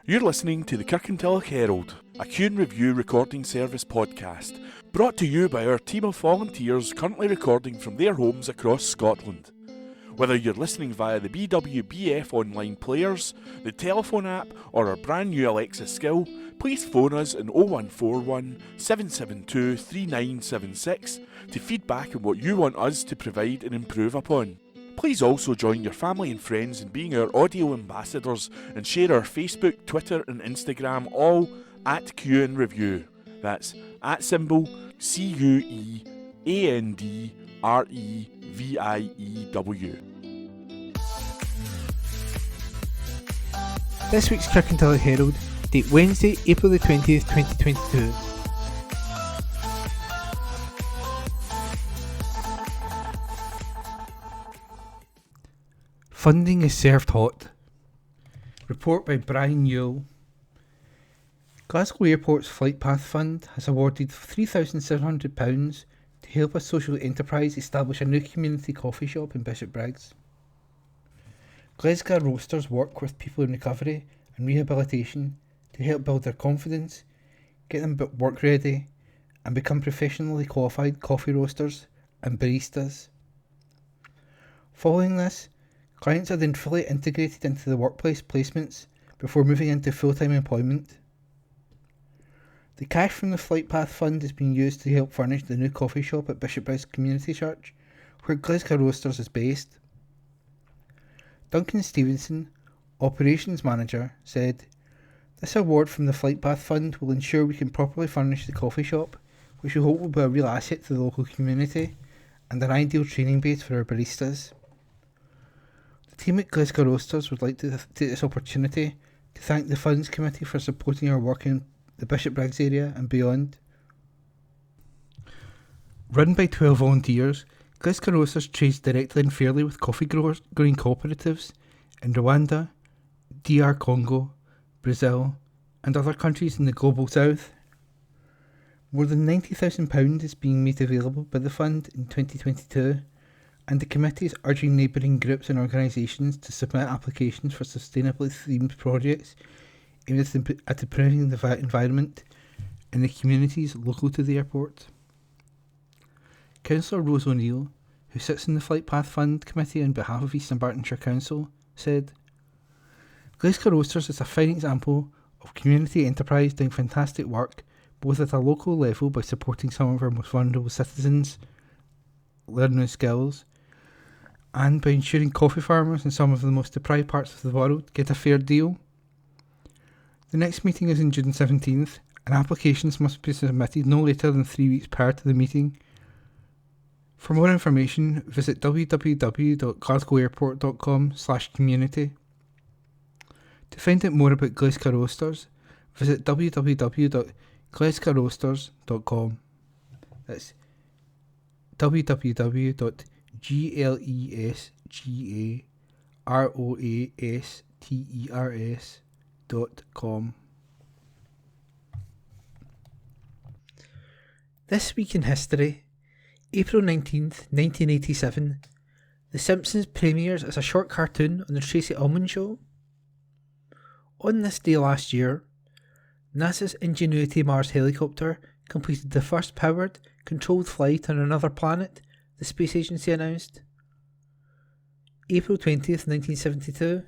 You're listening to the Kirkintilloch Herald, a Q&Review recording service podcast, brought to you by our team of volunteers currently recording from their homes across Scotland. Whether you're listening via the BWBF online players, the telephone app, or our brand new Alexa skill, please phone us on 0141 772 3976 to feedback on what you want us to provide and improve upon. Please also join your family and friends in being our audio ambassadors and share our Facebook, Twitter and Instagram all at Q&Review. That's at symbol CUEANDREVIEW. This week's Kirkintilloch Herald, date Wednesday, April the 20th, 2022. Funding is served hot. Report by Brian Yule. Glasgow Airport's Flightpath Fund has awarded £3,700 to help a social enterprise establish a new community coffee shop in Bishopbriggs. Glasgow Roasters work with people in recovery and rehabilitation to help build their confidence, get them work ready, and become professionally qualified coffee roasters and baristas. Following this, clients are then fully integrated into the workplace placements before moving into full-time employment. The cash from the Flightpath Fund is being used to help furnish the new coffee shop at Bishopbriggs Community Church, where Glasgow Roasters is based. Duncan Stevenson, Operations Manager, said, "This award from the Flightpath Fund will ensure we can properly furnish the coffee shop, which we hope will be a real asset to the local community and an ideal training base for our baristas." The team at Glasgow Roasters would like to take this opportunity to thank the Funds Committee for supporting our work in the Bishopbriggs area and beyond. Run by 12 volunteers, Glasgow Roasters trades directly and fairly with coffee growing cooperatives in Rwanda, DR Congo, Brazil and other countries in the global south. More than £90,000 is being made available by the fund in 2022, and the committee is urging neighbouring groups and organisations to submit applications for sustainably themed projects aimed at improving the environment in the communities local to the airport. Councillor Rose O'Neill, who sits in the Flightpath Fund Committee on behalf of East Dunbartonshire Council, said, "Glasgow Roasters is a fine example of community enterprise doing fantastic work both at a local level by supporting some of our most vulnerable citizens learn new skills, and by ensuring coffee farmers in some of the most deprived parts of the world get a fair deal. The next meeting is on June 17th, and applications must be submitted no later than 3 weeks prior to the meeting. For more information, visit www.glasgowairport.com/community. To find out more about Glasgow Roasters, visit www.glasgowroasters.com. That's www.glasgowroasters.com. This week in history, April 19th, 1987, The Simpsons premieres as a short cartoon on the Tracy Ullman Show. On this day last year, NASA's Ingenuity Mars helicopter completed the first powered, controlled flight on another planet, the space agency announced. April 20th, 1972,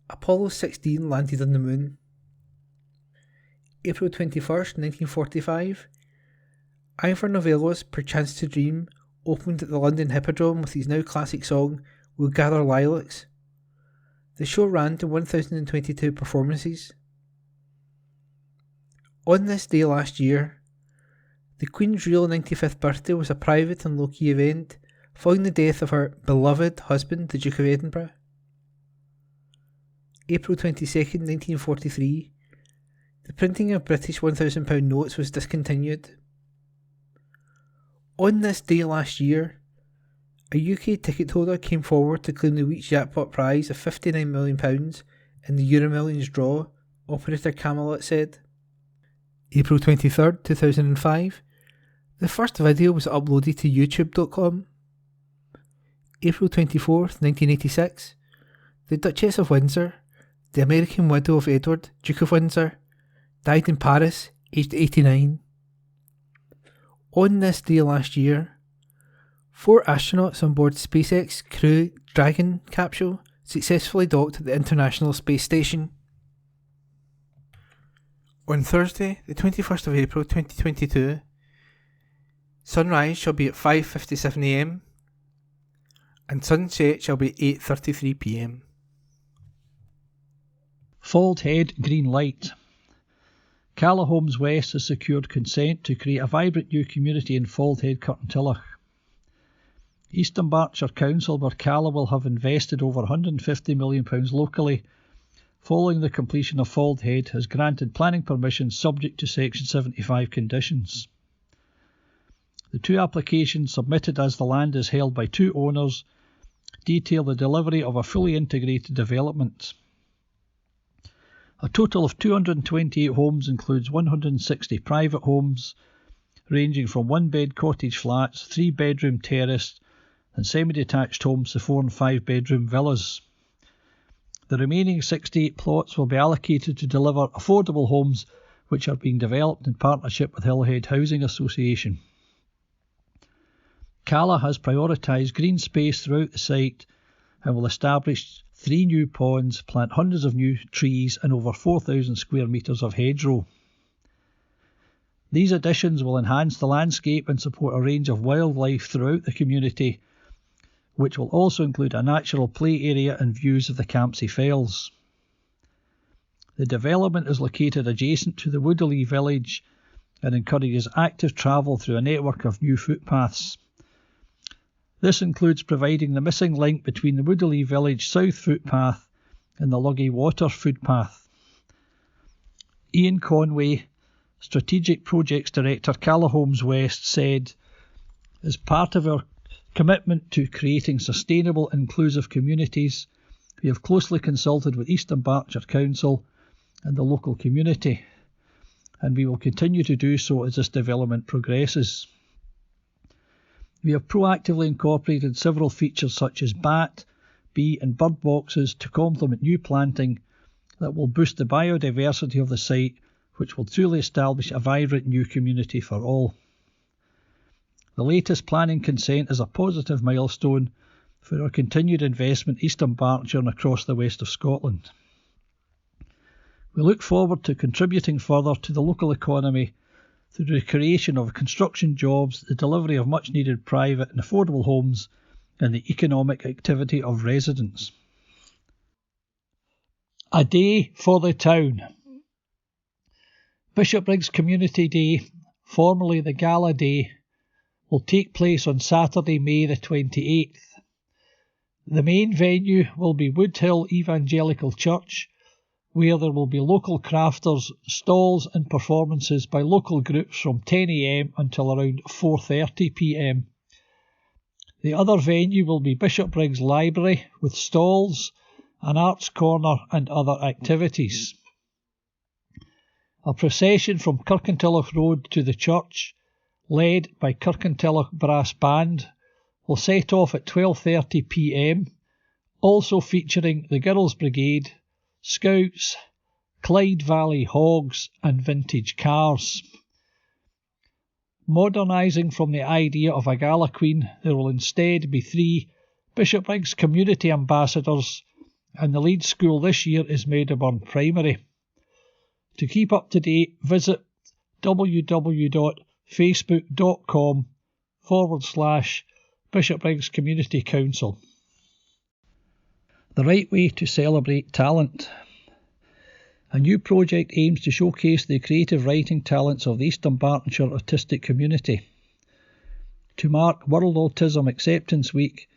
Apollo 16 landed on the moon. April 21st, 1945, Ivor Novello's Perchance to Dream opened at the London Hippodrome with his now classic song We'll Gather Lilacs. The show ran to 1,022 performances. On this day last year, the Queen's real 95th birthday was a private and low-key event following the death of her beloved husband, the Duke of Edinburgh. April 22nd, 1943, the printing of British £1,000 notes was discontinued. On this day last year, a UK ticket holder came forward to claim the week's jackpot prize of £59 million in the Euro Millions draw, operator Camelot said. April 23rd, 2005, the first video was uploaded to youtube.com. April 24th, 1986, the Duchess of Windsor, the American widow of Edward, Duke of Windsor, died in Paris, aged 89. On this day last year, 4 astronauts on board SpaceX Crew Dragon capsule successfully docked at the International Space Station. On Thursday, the 21st of April 2022, sunrise shall be at 5:57 a.m. and sunset shall be 8:33 p.m. Fald Head green light. Calla Homes West has secured consent to create a vibrant new community in Fald Head, Kirkintilloch. East Dunbartonshire Council, where Calla will have invested over £150 million locally, following the completion of Fald Head, has granted planning permission subject to Section 75 conditions. The 2 applications submitted as the land is held by 2 owners detail the delivery of a fully integrated development. A total of 228 homes includes 160 private homes, ranging from 1-bed cottage flats, 3-bedroom terrace and semi-detached homes to 4 and 5-bedroom villas. The remaining 68 plots will be allocated to deliver affordable homes which are being developed in partnership with Hillhead Housing Association. Calla has prioritised green space throughout the site and will establish 3 new ponds, plant hundreds of new trees and over 4,000 square metres of hedgerow. These additions will enhance the landscape and support a range of wildlife throughout the community, which will also include a natural play area and views of the Campsie Fells. The development is located adjacent to the Woodley village and encourages active travel through a network of new footpaths. This includes providing the missing link between the Woodley village south footpath and the Luggy Water footpath. Ian Conway, Strategic Projects Director, Calla Homes West, said, "As part of our commitment to creating sustainable, inclusive communities, we have closely consulted with East Dunbartonshire Council and the local community, and we will continue to do so as this development progresses. We have proactively incorporated several features such as bat, bee and bird boxes to complement new planting that will boost the biodiversity of the site, which will truly establish a vibrant new community for all. The latest planning consent is a positive milestone for our continued investment in East Dunbartonshire and across the west of Scotland. We look forward to contributing further to the local economy through the creation of construction jobs, the delivery of much needed private and affordable homes and the economic activity of residents." A day for the town. Bishopbriggs Community Day, formerly the Gala Day, will take place on Saturday, May the 28th. The main venue will be Woodhill Evangelical Church, where there will be local crafters, stalls and performances by local groups from 10 a.m. until around 4:30 p.m. The other venue will be Bishopbriggs Library with stalls, an arts corner and other activities. A procession from Kirkintilloch Road to the church, led by Kirkintilloch Brass Band, will set off at 12:30 p.m, also featuring the Girls Brigade, Scouts, Clyde Valley Hogs and vintage cars. Modernising from the idea of a Gala Queen, there will instead be 3 Bishopbriggs Community Ambassadors, and the lead school this year is Meadowburn Primary. To keep up to date, visit www.facebook.com/Bishopbriggs Community Council. The right way to celebrate talent. A new project aims to showcase the creative writing talents of the East Dunbartonshire autistic community. To mark World Autism Acceptance Week,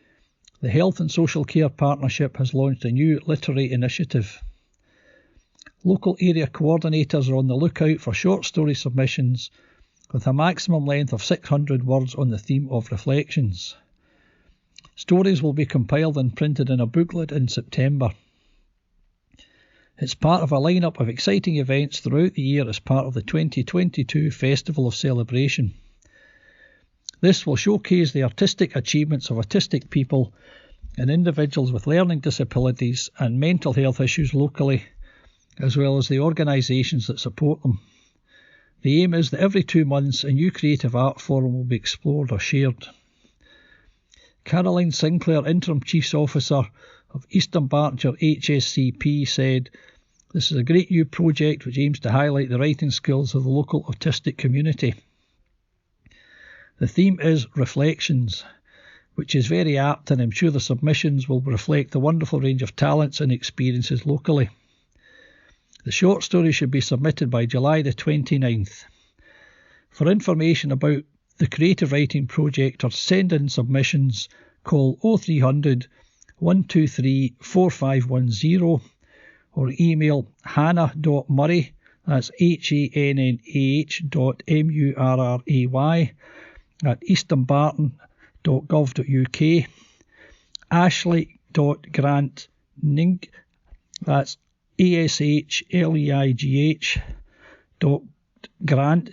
the Health and Social Care Partnership has launched a new literary initiative. Local area coordinators are on the lookout for short story submissions with a maximum length of 600 words on the theme of reflections. Stories will be compiled and printed in a booklet in September. It's part of a lineup of exciting events throughout the year as part of the 2022 Festival of Celebration. This will showcase the artistic achievements of autistic people and individuals with learning disabilities and mental health issues locally, as well as the organisations that support them. The aim is that every 2 months a new creative art form will be explored or shared. Caroline Sinclair, Interim Chiefs Officer of Eastern Bartonshire HSCP, said, "This is a great new project which aims to highlight the writing skills of the local autistic community. The theme is Reflections, which is very apt, and I'm sure the submissions will reflect the wonderful range of talents and experiences locally. The short story should be submitted by July the 29th. For information about the creative writing project or send in submissions, call 0300 123 4510 or email hannah.murray, that's hannah.murray, at easternbarton.gov.uk, ashley.grantning, that's ASHLEIGH .grant, GRANT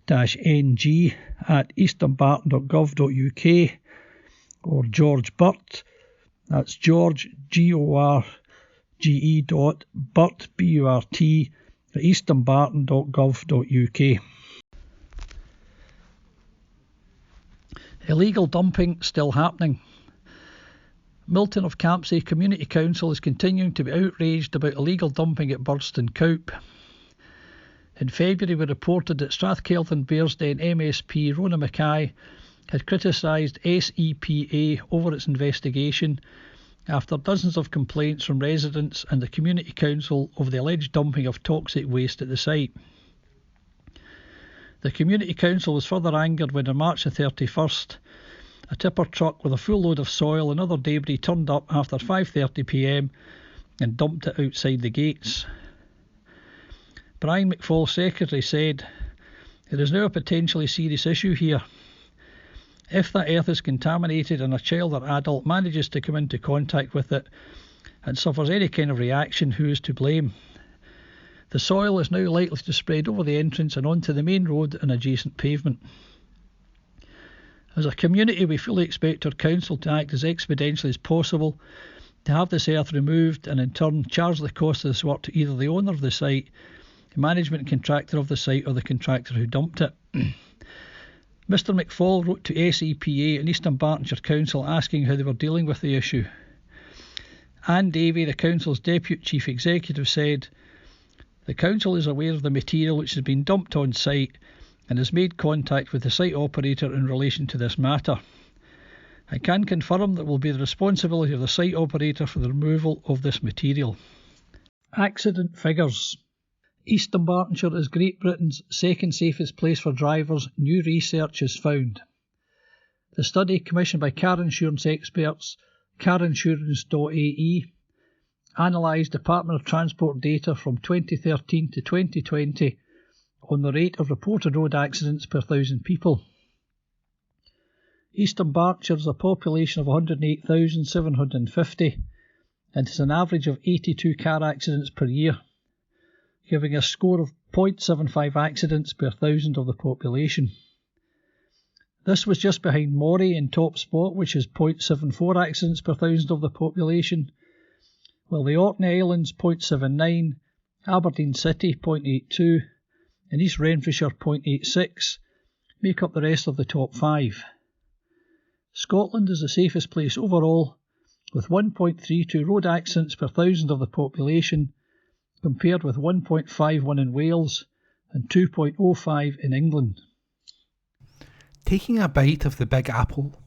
-NG, at easternbarton.gov.uk, or George Burt, that's George GORGE Burt BURT at easternbarton.gov.uk. Illegal dumping still happening. Milton of Campsie Community Council is continuing to be outraged about illegal dumping at Burston Cowp. In February, we reported that Strathkelth and Bearsden MSP Rona Mackay had criticised SEPA over its investigation after dozens of complaints from residents and the Community Council over the alleged dumping of toxic waste at the site. The Community Council was further angered when on March the 31st, a tipper truck with a full load of soil and other debris turned up after 5:30 p.m. and dumped it outside the gates. Brian McFall, Secretary, said, "There is now a potentially serious issue here. If that earth is contaminated and a child or adult manages to come into contact with it and suffers any kind of reaction, who is to blame? The soil is now likely to spread over the entrance and onto the main road and adjacent pavement. As a community, we fully expect our council to act as expeditiously as possible to have this earth removed and in turn charge the cost of this work to either the owner of the site, the management contractor of the site, or the contractor who dumped it." Mr McFall wrote to SEPA and Eastern Bartonshire Council asking how they were dealing with the issue. Anne Davey, the council's Deputy Chief Executive, said, "The council is aware of the material which has been dumped on site and has made contact with the site operator in relation to this matter. I can confirm that it will be the responsibility of the site operator for the removal of this material." Accident figures. Eastern Bartonshire is Great Britain's second safest place for drivers, new research has found. The study, commissioned by car insurance experts carinsurance.ae, analysed Department of Transport data from 2013 to 2020 on the rate of reported road accidents per 1,000 people. Eastern Bartonshire has a population of 108,750 and has an average of 82 car accidents per year, giving a score of 0.75 accidents per 1,000 of the population. This was just behind Moray in top spot, which is 0.74 accidents per 1,000 of the population, while the Orkney Islands 0.79, Aberdeen City 0.82 and East Renfrewshire 0.86 make up the rest of the top 5. Scotland is the safest place overall, with 1.32 road accidents per 1,000 of the population, compared with 1.51 in Wales and 2.05 in England. Taking a bite of the Big Apple.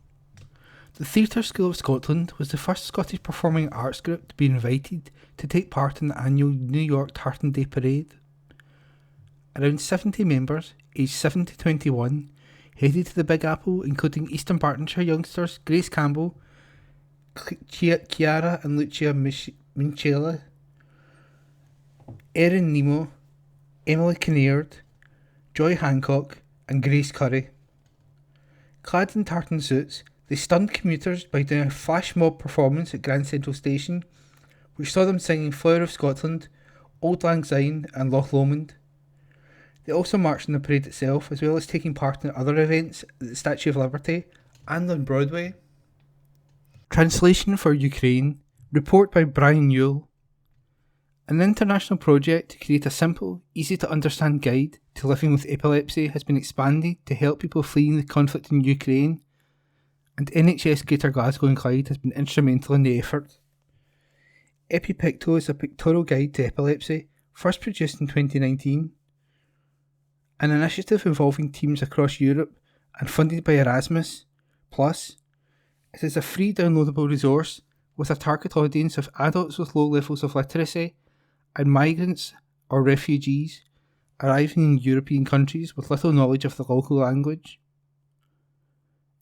The Theatre School of Scotland was the first Scottish performing arts group to be invited to take part in the annual New York Tartan Day Parade. Around 70 members, aged 7 to 21, headed to the Big Apple, including Eastern Bartonshire youngsters Grace Campbell, Chiara and Lucia Minchella, Erin Nemo, Emily Kinnaird, Joy Hancock and Grace Curry. Clad in tartan suits, they stunned commuters by doing a flash mob performance at Grand Central Station, which saw them singing Flower of Scotland, Auld Lang Syne and Loch Lomond. They also marched in the parade itself, as well as taking part in other events at the Statue of Liberty and on Broadway. Translation for Ukraine. Report by Brian Newell. An international project to create a simple, easy-to-understand guide to living with epilepsy has been expanded to help people fleeing the conflict in Ukraine, and NHS Greater Glasgow and Clyde has been instrumental in the effort. EpiPicto is a pictorial guide to epilepsy, first produced in 2019. An initiative involving teams across Europe and funded by Erasmus. Plus, it is a free downloadable resource with a target audience of adults with low levels of literacy and migrants or refugees arriving in European countries with little knowledge of the local language.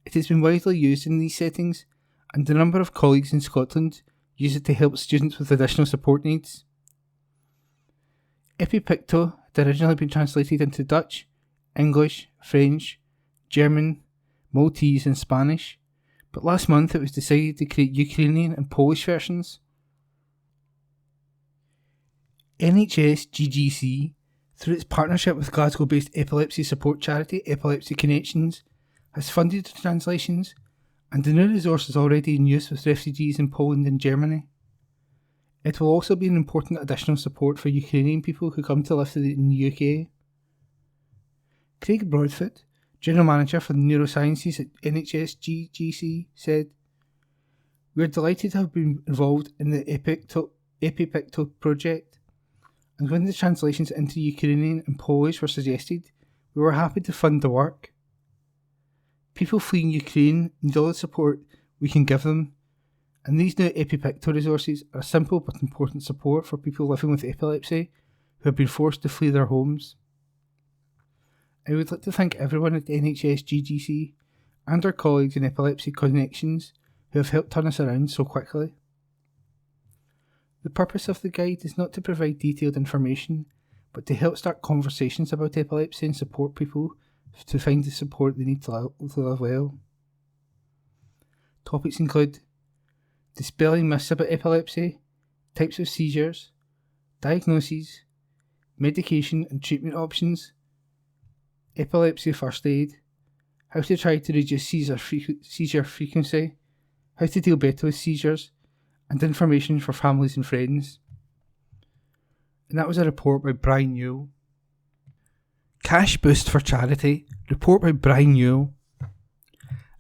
It has been widely used in these settings, and a number of colleagues in Scotland use it to help students with additional support needs. EpiPicto had originally been translated into Dutch, English, French, German, Maltese and Spanish, but last month it was decided to create Ukrainian and Polish versions. NHS GGC, through its partnership with Glasgow-based epilepsy support charity Epilepsy Connections, has funded the translations, and the new resource is already in use with refugees in Poland and Germany. It will also be an important additional support for Ukrainian people who come to live in the UK. Craig Broadfoot, General Manager for the Neurosciences at NHS GGC, said, "We are delighted to have been involved in the EpiPicto project, and when the translations into Ukrainian and Polish were suggested, we were happy to fund the work. People fleeing Ukraine need all the support we can give them, and these new EpiPicto resources are simple but important support for people living with epilepsy who have been forced to flee their homes. I would like to thank everyone at NHS GGC and our colleagues in Epilepsy Connections who have helped turn us around so quickly. The purpose of the guide is not to provide detailed information, but to help start conversations about epilepsy and support people to find the support they need to live well. Topics include dispelling myths about epilepsy, types of seizures, diagnoses, medication and treatment options, epilepsy first aid, how to try to reduce seizure frequency, how to deal better with seizures, and information for families and friends. And that was a report by Brian Newell. Cash boost for charity. Report by Brian Newell.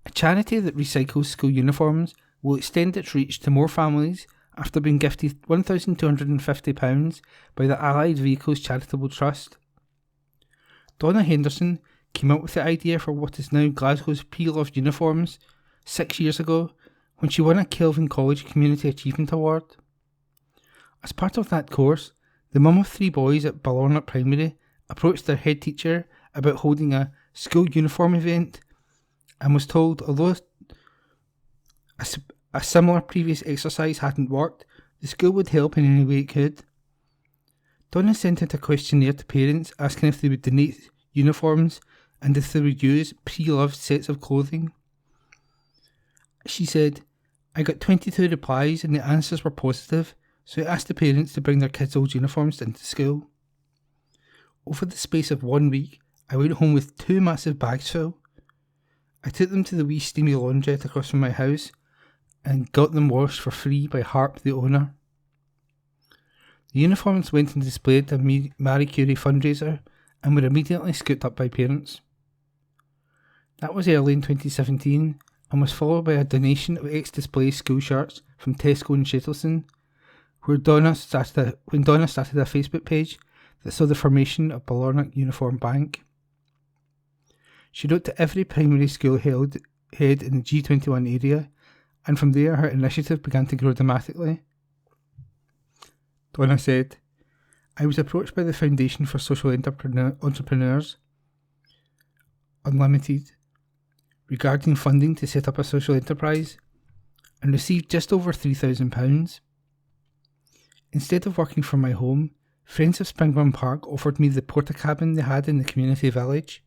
A charity that recycles school uniforms will extend its reach to more families after being gifted £1,250 by the Allied Vehicles Charitable Trust. Donna Henderson came up with the idea for what is now Glasgow's Pre-Loved Uniforms 6 years ago when she won a Kelvin College Community Achievement Award. As part of that course, the mum of 3 boys at Ballornock Primary approached their head teacher about holding a school uniform event and was told although a similar previous exercise hadn't worked, the school would help in any way it could. Donna sent out a questionnaire to parents asking if they would donate uniforms and if they would use pre-loved sets of clothing. She said, "I got 22 replies and the answers were positive, so I asked the parents to bring their kids' old uniforms into school. Over the space of 1 week, I went home with 2 massive bags full. I took them to the wee steamy laundrette across from my house and got them washed for free by Harp, the owner. The uniforms went and displayed at a Marie Curie fundraiser and were immediately scooped up by parents. That was early in 2017 and was followed by a donation of ex-display school shirts from Tesco and Shettleston, when Donna started a Facebook page that saw the formation of Ballornock Uniform Bank. She wrote to every primary school head in the G21 area, and from there her initiative began to grow dramatically. Donna said, "I was approached by the Foundation for Social Entrepreneurs, Unlimited, regarding funding to set up a social enterprise, and received just over £3,000. Instead of working from my home, friends of Springburn Park offered me the porta-cabin they had in the community village.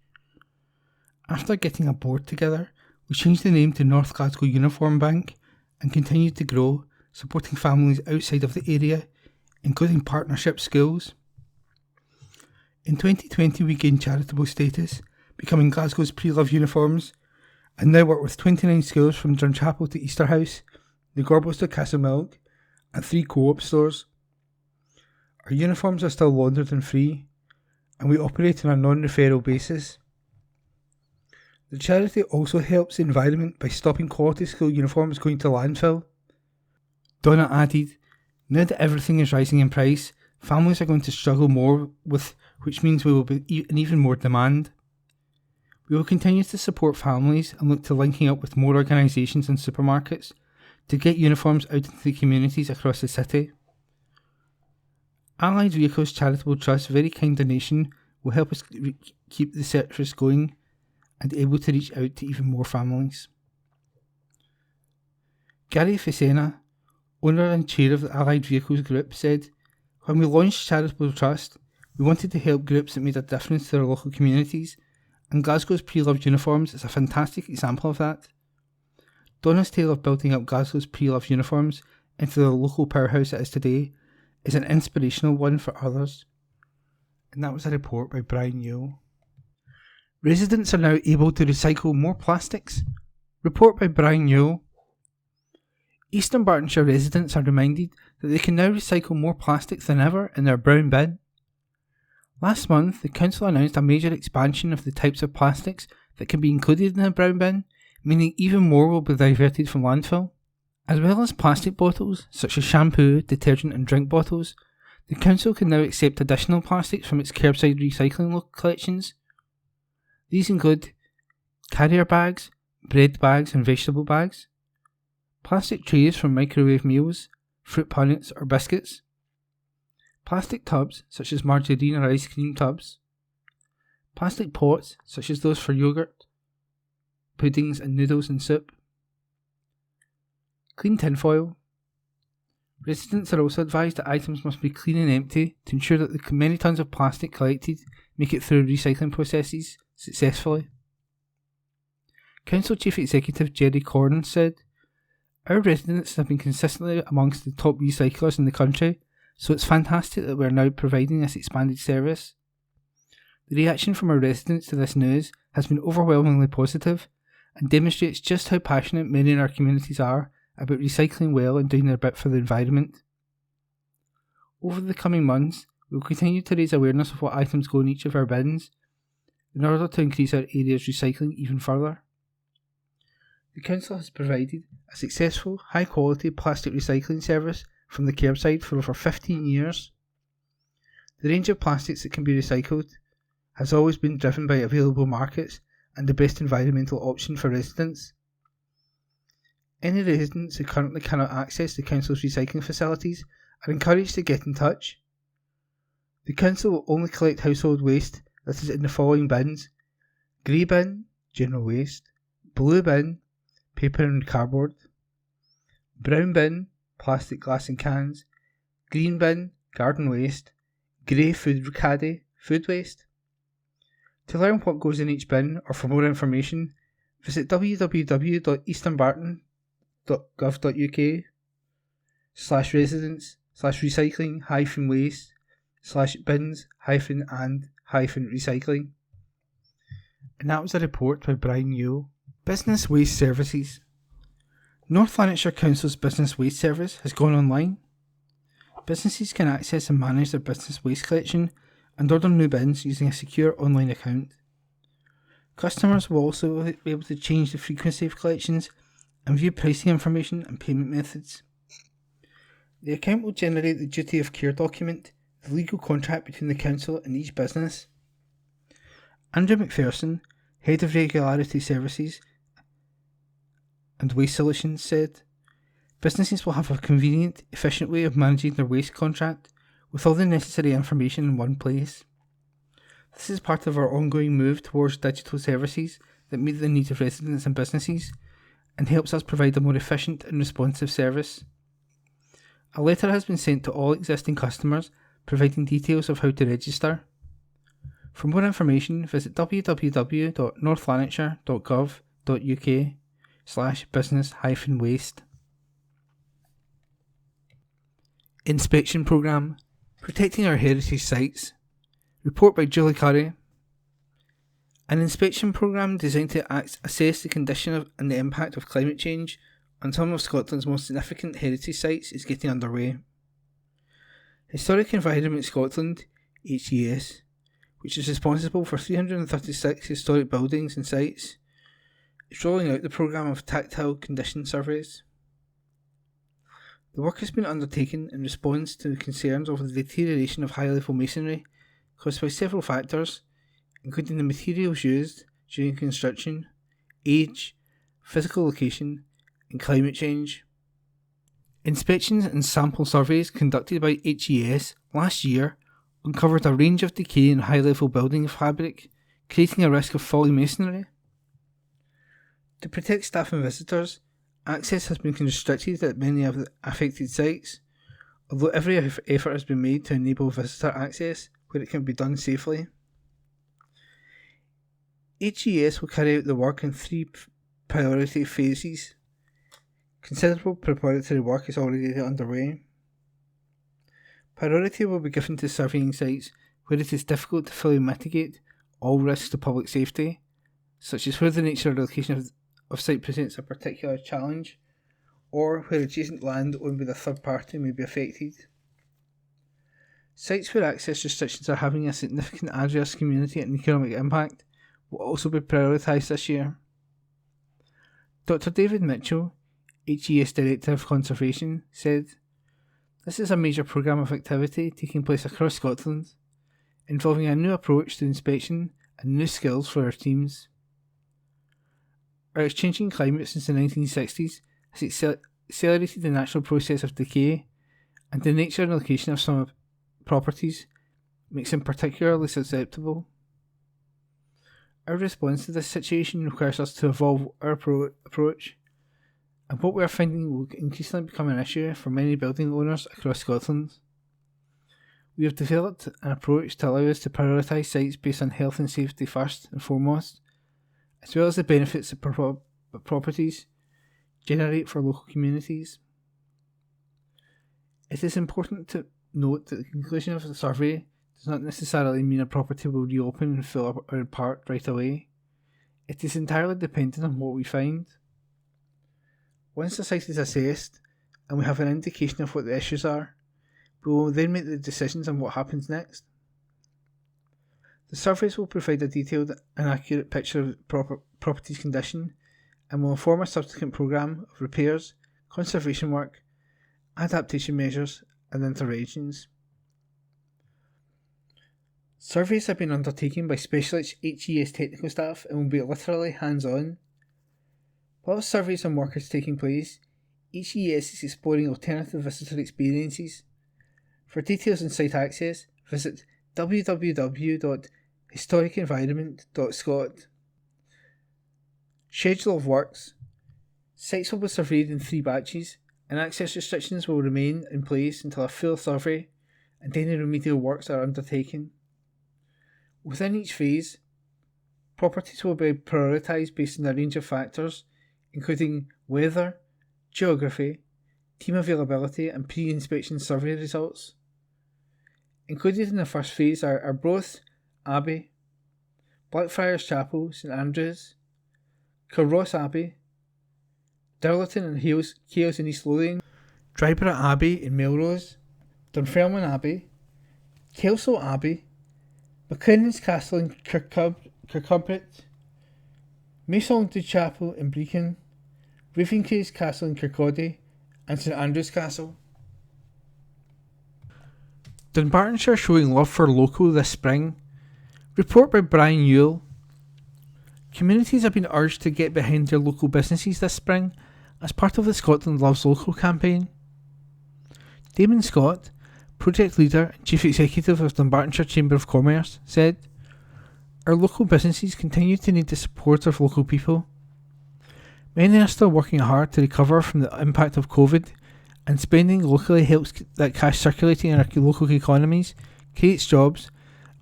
After getting a board together, we changed the name to North Glasgow Uniform Bank and continued to grow, supporting families outside of the area, including partnership schools. In 2020 we gained charitable status, becoming Glasgow's Pre-Loved Uniforms, and now work with 29 schools from Drumchapel to Easterhouse the Gorbals to Castlemilk, and 3 co-op stores. Our uniforms are still laundered and free, and we operate on a non-referral basis. The charity also helps the environment by stopping quality school uniforms going to landfill. Donna added, "Now that everything is rising in price, families are going to struggle more with, which means we will be in even more demand. We will continue to support families and look to linking up with more organisations and supermarkets to get uniforms out into the communities across the city. Allied Vehicles Charitable Trust's very kind donation will help us keep the service going and able to reach out to even more families." Gary Facena, owner and chair of the Allied Vehicles Group, said, "When we launched Charitable Trust, we wanted to help groups that made a difference to their local communities, and Glasgow's Pre-Loved uniforms is a fantastic example of that. Donna's tale of building up Glasgow's pre-loved uniforms into the local powerhouse it is today is an inspirational one for others." And that was a report by Brian Yule. Residents are now able to recycle more plastics. Report by Brian Yule. Eastern Bartonshire residents are reminded that they can now recycle more plastic than ever in their brown bin. Last month, the council announced a major expansion of the types of plastics that can be included in the brown bin, meaning even more will be diverted from landfill. As well as plastic bottles, such as shampoo, detergent and drink bottles, the council can now accept additional plastics from its curbside recycling collections. These include carrier bags, bread bags and vegetable bags, plastic trays from microwave meals, fruit punnets or biscuits, plastic tubs such as margarine or ice cream tubs, plastic pots such as those for yogurt, puddings and noodles and soup, clean tinfoil. Residents are also advised that items must be clean and empty to ensure that the many tons of plastic collected make it through recycling processes successfully. Council Chief Executive Jerry Corn said, "Our residents have been consistently amongst the top recyclers in the country, so it's fantastic that we are now providing this expanded service. The reaction from our residents to this news has been overwhelmingly positive and demonstrates just how passionate many in our communities are about recycling well and doing their bit for the environment. Over the coming months, we will continue to raise awareness of what items go in each of our bins in order to increase our area's recycling even further." The council has provided a successful, high-quality plastic recycling service from the curbside for over 15 years. The range of plastics that can be recycled has always been driven by available markets and the best environmental option for residents. Any residents who currently cannot access the council's recycling facilities are encouraged to get in touch. The council will only collect household waste that is in the following bins: grey bin, general waste; blue bin, paper and cardboard; brown bin, plastic, glass and cans; green bin, garden waste; grey food caddy, food waste. To learn what goes in each bin or for more information, visit www.easternbarton.gov.uk/residents/waste/bins-and-recycling. And that was a report by Brian Yule. Business Waste Services. North Lanarkshire Council's Business Waste Service has gone online. Businesses can access and manage their business waste collection and order new bins using a secure online account. Customers will also be able to change the frequency of collections and view pricing information and payment methods. The account will generate the duty of care document, the legal contract between the council and each business. Andrew McPherson, Head of Regularity Services and Waste Solutions, said, "Businesses will have a convenient, efficient way of managing their waste contract with all the necessary information in one place. This is part of our ongoing move towards digital services that meet the needs of residents and businesses and helps us provide a more efficient and responsive service. A letter has been sent to all existing customers providing details of how to register. For more information, visit www.northlanarkshire.gov.uk/business-waste. Inspection Programme. Protecting our heritage sites. Report by Julie Curry. An inspection programme designed to assess the condition and the impact of climate change on some of Scotland's most significant heritage sites is getting underway. Historic Environment Scotland, HES, which is responsible for 336 historic buildings and sites, is rolling out the programme of tactile condition surveys. The work has been undertaken in response to concerns over the deterioration of high-level masonry caused by several factors, including the materials used during construction, age, physical location, and climate change. Inspections and sample surveys conducted by HES last year uncovered a range of decay in high-level building fabric, creating a risk of falling masonry. To protect staff and visitors, access has been constricted at many of the affected sites, although every effort has been made to enable visitor access where it can be done safely. HES will carry out the work in 3 priority phases. Considerable preparatory work is already underway. Priority will be given to surveying sites where it is difficult to fully mitigate all risks to public safety, such as where the nature or location of site presents a particular challenge, or where adjacent land owned by a third party may be affected. Sites where access restrictions are having a significant adverse community and economic impact will also be prioritised this year. Dr. David Mitchell, HES Director of Conservation, said, "This is a major programme of activity taking place across Scotland, involving a new approach to inspection and new skills for our teams. Our changing climate since the 1960s has accelerated the natural process of decay, and the nature and location of some properties makes them particularly susceptible. Our response to this situation requires us to evolve our approach, and what we are finding will increasingly become an issue for many building owners across Scotland. We have developed an approach to allow us to prioritise sites based on health and safety first and foremost, as well as the benefits that properties generate for local communities. It is important to note that the conclusion of the survey does not necessarily mean a property will reopen in full or in part right away. It is entirely dependent on what we find. Once the site is assessed and we have an indication of what the issues are, we will then make the decisions on what happens next. The surveys will provide a detailed and accurate picture of the property's condition and will inform a subsequent programme of repairs, conservation work, adaptation measures and interventions. Surveys have been undertaken by specialist HES technical staff and will be literally hands-on. While surveys and work is taking place, HES is exploring alternative visitor experiences. For details on site access, visit www.historicenvironment.scot. Schedule of works. Sites will be surveyed in 3 batches, and access restrictions will remain in place until a full survey and any remedial works are undertaken. Within each phase, properties will be prioritised based on a range of factors, including weather, geography, team availability and pre-inspection survey results. Included in the first phase are Arbroath Abbey, Blackfriars Chapel, St Andrews, Kilross Abbey, Dirleton and Hales in East Lothian, Dryborough Abbey in Melrose, Dunfermline Abbey, Kelso Abbey, McLennan's Castle in Kirkcudbright, Maison du Chapel in Brechin, Ravenscraig's Castle in Kirkcaldy, and St Andrew's Castle. Dunbartonshire showing love for local this spring. Report by Brian Ewell. Communities have been urged to get behind their local businesses this spring as part of the Scotland Loves Local campaign. Damon Scott, project leader and chief executive of Dunbartonshire Chamber of Commerce, said, "Our local businesses continue to need the support of local people. Many are still working hard to recover from the impact of COVID, and spending locally helps that cash circulating in our local economies, creates jobs,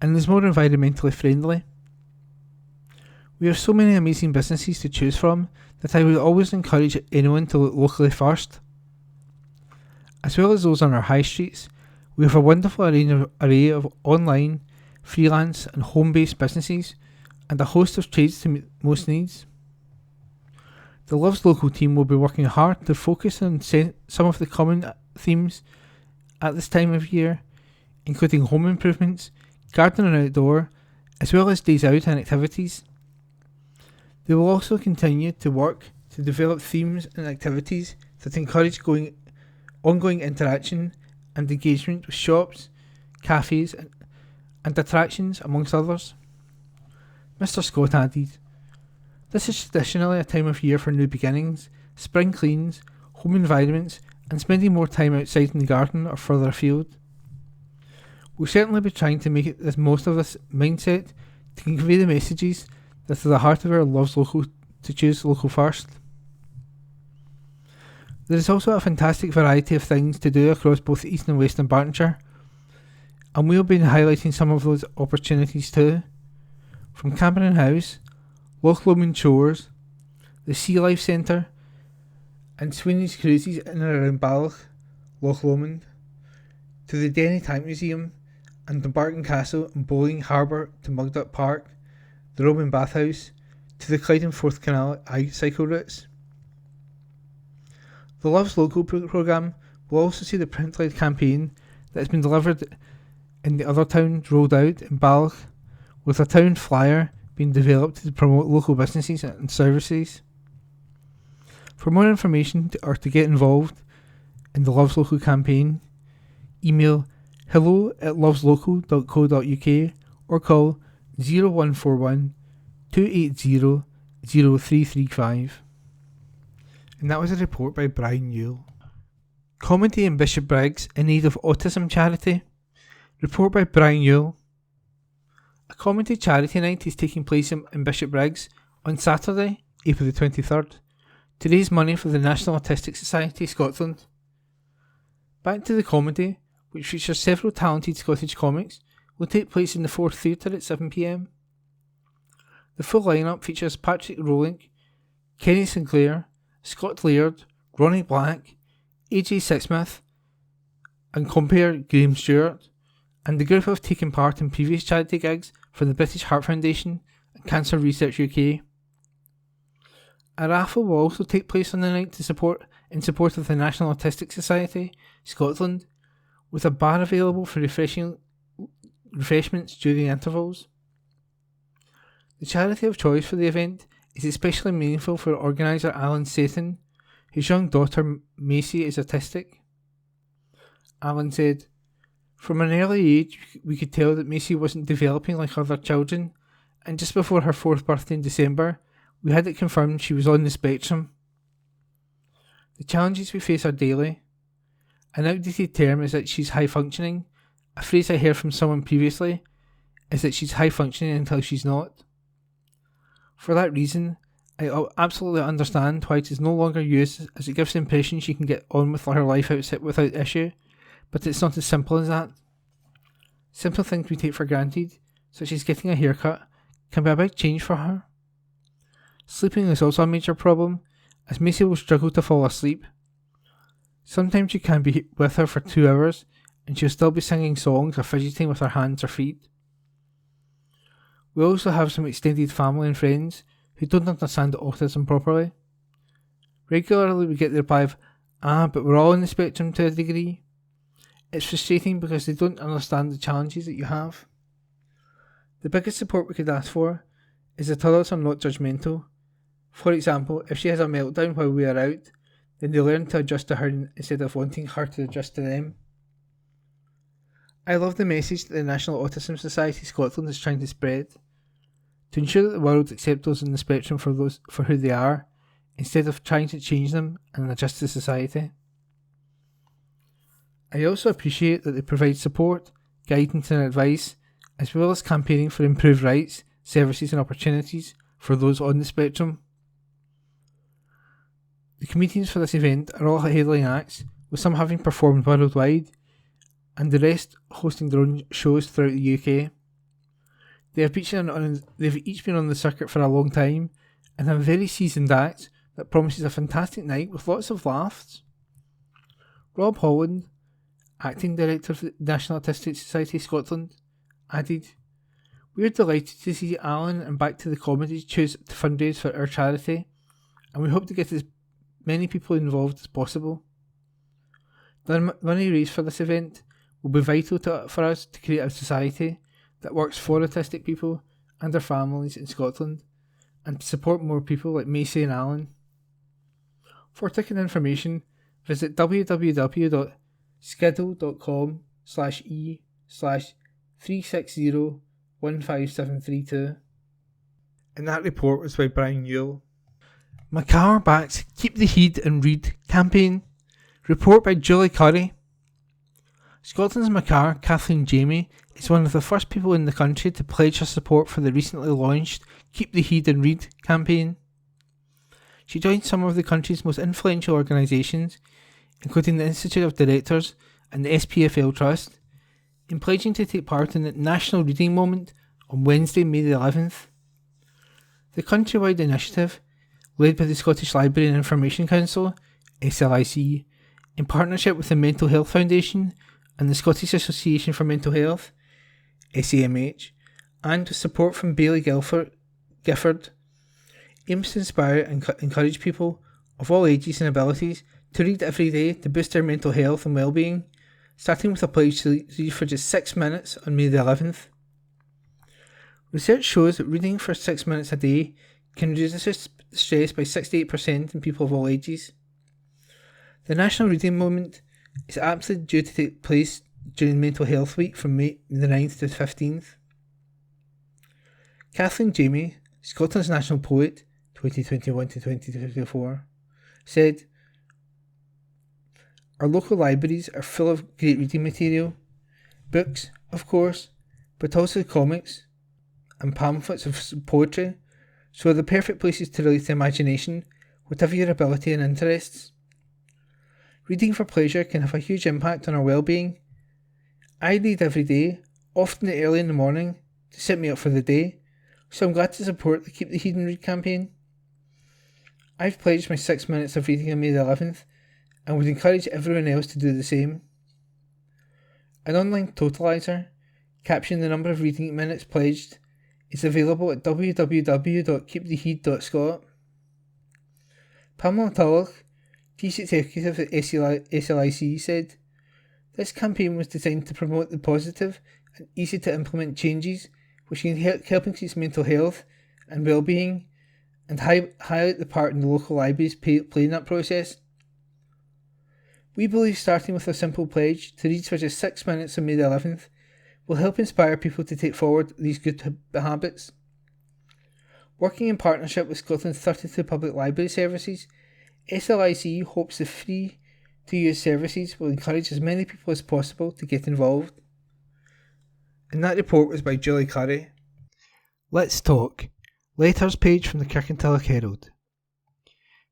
and is more environmentally friendly. We have so many amazing businesses to choose from that I would always encourage anyone to look locally first. As well as those on our high streets, we have a wonderful array of online, freelance and home-based businesses and a host of trades to meet most needs. The Loves Local team will be working hard to focus on some of the common themes at this time of year, including home improvements, gardening and outdoor, as well as days out and activities. They will also continue to work to develop themes and activities that encourage ongoing interaction and engagement with shops, cafes and attractions, amongst others. Mr. Scott added, "This is traditionally a time of year for new beginnings, spring cleans, home environments, and spending more time outside in the garden or further afield. We'll certainly be trying to make the most of this mindset to convey the messages that are the heart of our Loves Local to choose local first." There is also a fantastic variety of things to do across both East and West Bartonshire, and we'll be highlighting some of those opportunities too. From Cameron House, Loch Lomond Shores, the Sea Life Centre, and Sweeney's Cruises in and around Balloch, Loch Lomond, to the Denny Tank Museum and Dumbarton Castle and Bowling Harbour to Mugduck Park, the Roman Bathhouse, to the Clyde and Forth Canal cycle routes. The Loves Local programme will also see the print-led campaign that has been delivered in the other towns rolled out in Balloch, with a town flyer being developed to promote local businesses and services. For more information or to get involved in the Loves Local campaign, email hello@loveslocal.co.uk or call 0141 280 0335. And that was a report by Brian Yule. Comedy in Bishopbriggs in need of autism charity. Report by Brian Yule. A comedy charity night is taking place in Bishopbriggs on Saturday, April the 23rd, to raise money for the National Autistic Society Scotland. Back to the Comedy, which features several talented Scottish comics, will take place in the Fourth Theatre at 7pm. The full lineup features Patrick Rowling, Kenny Sinclair, Scott Laird, Ronnie Black, AJ Sixsmith, and compere Graham Stewart, and the group have taken part in previous charity gigs for the British Heart Foundation and Cancer Research UK. A raffle will also take place on the night in support of the National Autistic Society Scotland, with a bar available for refreshments during intervals. The charity of choice for the event is especially meaningful for organiser Alan Sathan, whose young daughter Macy is autistic. Alan said, "From an early age we could tell that Macy wasn't developing like other children, and just before her 4th birthday in December we had it confirmed she was on the spectrum. The challenges we face are daily. An outdated term is that she's high functioning. A phrase I heard from someone previously is that she's high functioning until she's not. For that reason, I absolutely understand why it is no longer used, as it gives the impression she can get on with her life without issue, but it's not as simple as that. Simple things we take for granted, such as getting a haircut, can be a big change for her. Sleeping is also a major problem, as Macy will struggle to fall asleep. Sometimes you can be with her for 2 hours, and she'll still be singing songs or fidgeting with her hands or feet. We also have some extended family and friends who don't understand autism properly. Regularly we get the reply of, but we're all on the spectrum to a degree. It's frustrating because they don't understand the challenges that you have. The biggest support we could ask for is that others are not judgmental. For example, if she has a meltdown while we are out, then they learn to adjust to her instead of wanting her to adjust to them. I love the message that the National Autism Society Scotland is trying to spread, to ensure that the world accepts those on the spectrum for who they are, instead of trying to change them and adjust to society. I also appreciate that they provide support, guidance and advice, as well as campaigning for improved rights, services and opportunities for those on the spectrum. The comedians for this event are all headline acts, with some having performed worldwide, and the rest hosting their own shows throughout the UK. They've each been on the circuit for a long time, and have a very seasoned act that promises a fantastic night with lots of laughs. Rob Holland, Acting Director of the National Autistic Society Scotland, added, "We're delighted to see Alan and Back to the Comedy choose to fundraise for our charity, and we hope to get as many people involved as possible. The money raised for this event will be vital for us to create a society that works for autistic people and their families in Scotland, and to support more people like Macy and Alan. For ticket information, visit www.skiddle.com/e/360-15732. And that report was by Brian Newell. Macar backs Keep the Heed and Read campaign. Report by Julie Curry. Scotland's Macar, Kathleen Jamie, is one of the first people in the country to pledge her support for the recently launched Keep the Heed and Read campaign. She joined some of the country's most influential organisations, including the Institute of Directors and the SPFL Trust, in pledging to take part in the National Reading Moment on Wednesday, May the 11th. The countrywide initiative, led by the Scottish Library and Information Council, SLIC, in partnership with the Mental Health Foundation and the Scottish Association for Mental Health, SAMH, and with support from Baillie Gifford, aims to inspire and encourage people of all ages and abilities to read every day to boost their mental health and well-being, starting with a pledge to read for just 6 minutes on May the 11th. Research shows that reading for 6 minutes a day can reduce stress by 68% in people of all ages. The National Reading Moment is aptly due to take place during Mental Health Week from May the 9th to the 15th. Kathleen Jamie, Scotland's National Poet, 2021 to 2024, said, "Our local libraries are full of great reading material, books, of course, but also comics and pamphlets of poetry, so they're the perfect places to release the imagination, whatever your ability and interests. Reading for pleasure can have a huge impact on our well-being. I read every day, often early in the morning, to set me up for the day, so I'm glad to support the Keep the Heed and Read campaign. I've pledged my 6 minutes of reading on May the 11th, and would encourage everyone else to do the same." An online totaliser, capturing the number of reading minutes pledged, is available at www.keeptheheed.scot. Pamela Tulloch, Chief Executive at SLIC, said, "This campaign was designed to promote the positive and easy to implement changes which can help increase mental health and well-being, and highlight the part in the local libraries play in that process. We believe starting with a simple pledge to read for just 6 minutes on May the 11th will help inspire people to take forward these good habits. Working in partnership with Scotland's 32 public library services, SLIC hopes the free-to-use services will encourage as many people as possible to get involved." And that report was by Julie Curry. Let's talk. Letters page from the Kirkintilloch Herald.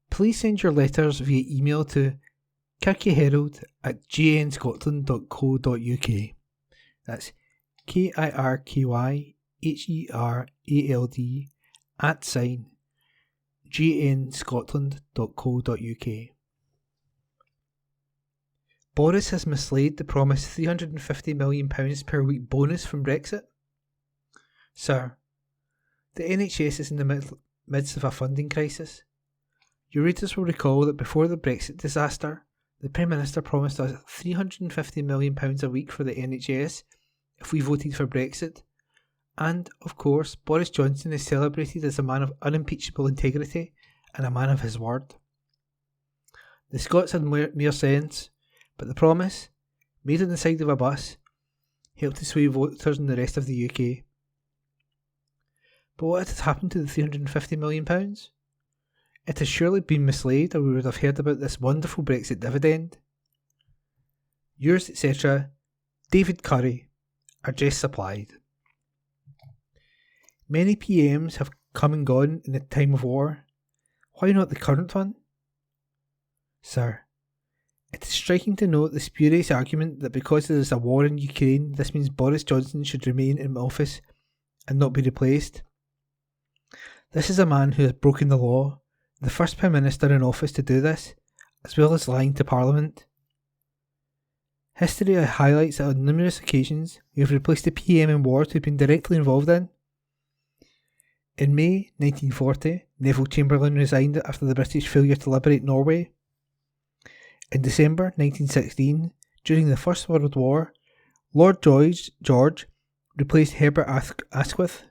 Please send your letters via email to kirkyherald@gnscotland.co.uk. That's KIRKYHERALD @gnscotland.co.uk. Boris has mislaid the promised £350 million per week bonus from Brexit. Sir, the NHS is in the midst of a funding crisis. Your readers will recall that before the Brexit disaster, the Prime Minister promised us £350 million a week for the NHS if we voted for Brexit. And, of course, Boris Johnson is celebrated as a man of unimpeachable integrity and a man of his word. The Scots had mere sense, but the promise, made on the side of a bus, helped to sway voters in the rest of the UK. But what had happened to the £350 million? It has surely been mislaid, or we would have heard about this wonderful Brexit dividend. Yours, etc., David Curry, address supplied. Many PMs have come and gone in the time of war. Why not the current one? Sir, it is striking to note the spurious argument that because there is a war in Ukraine, this means Boris Johnson should remain in office and not be replaced. This is a man who has broken the law, the first Prime Minister in office to do this, as well as lying to Parliament. History highlights that on numerous occasions we have replaced a PM in wars we've been directly involved in. In May 1940, Neville Chamberlain resigned after the British failure to liberate Norway. In December 1916, during the First World War, Lord George replaced Herbert Asquith.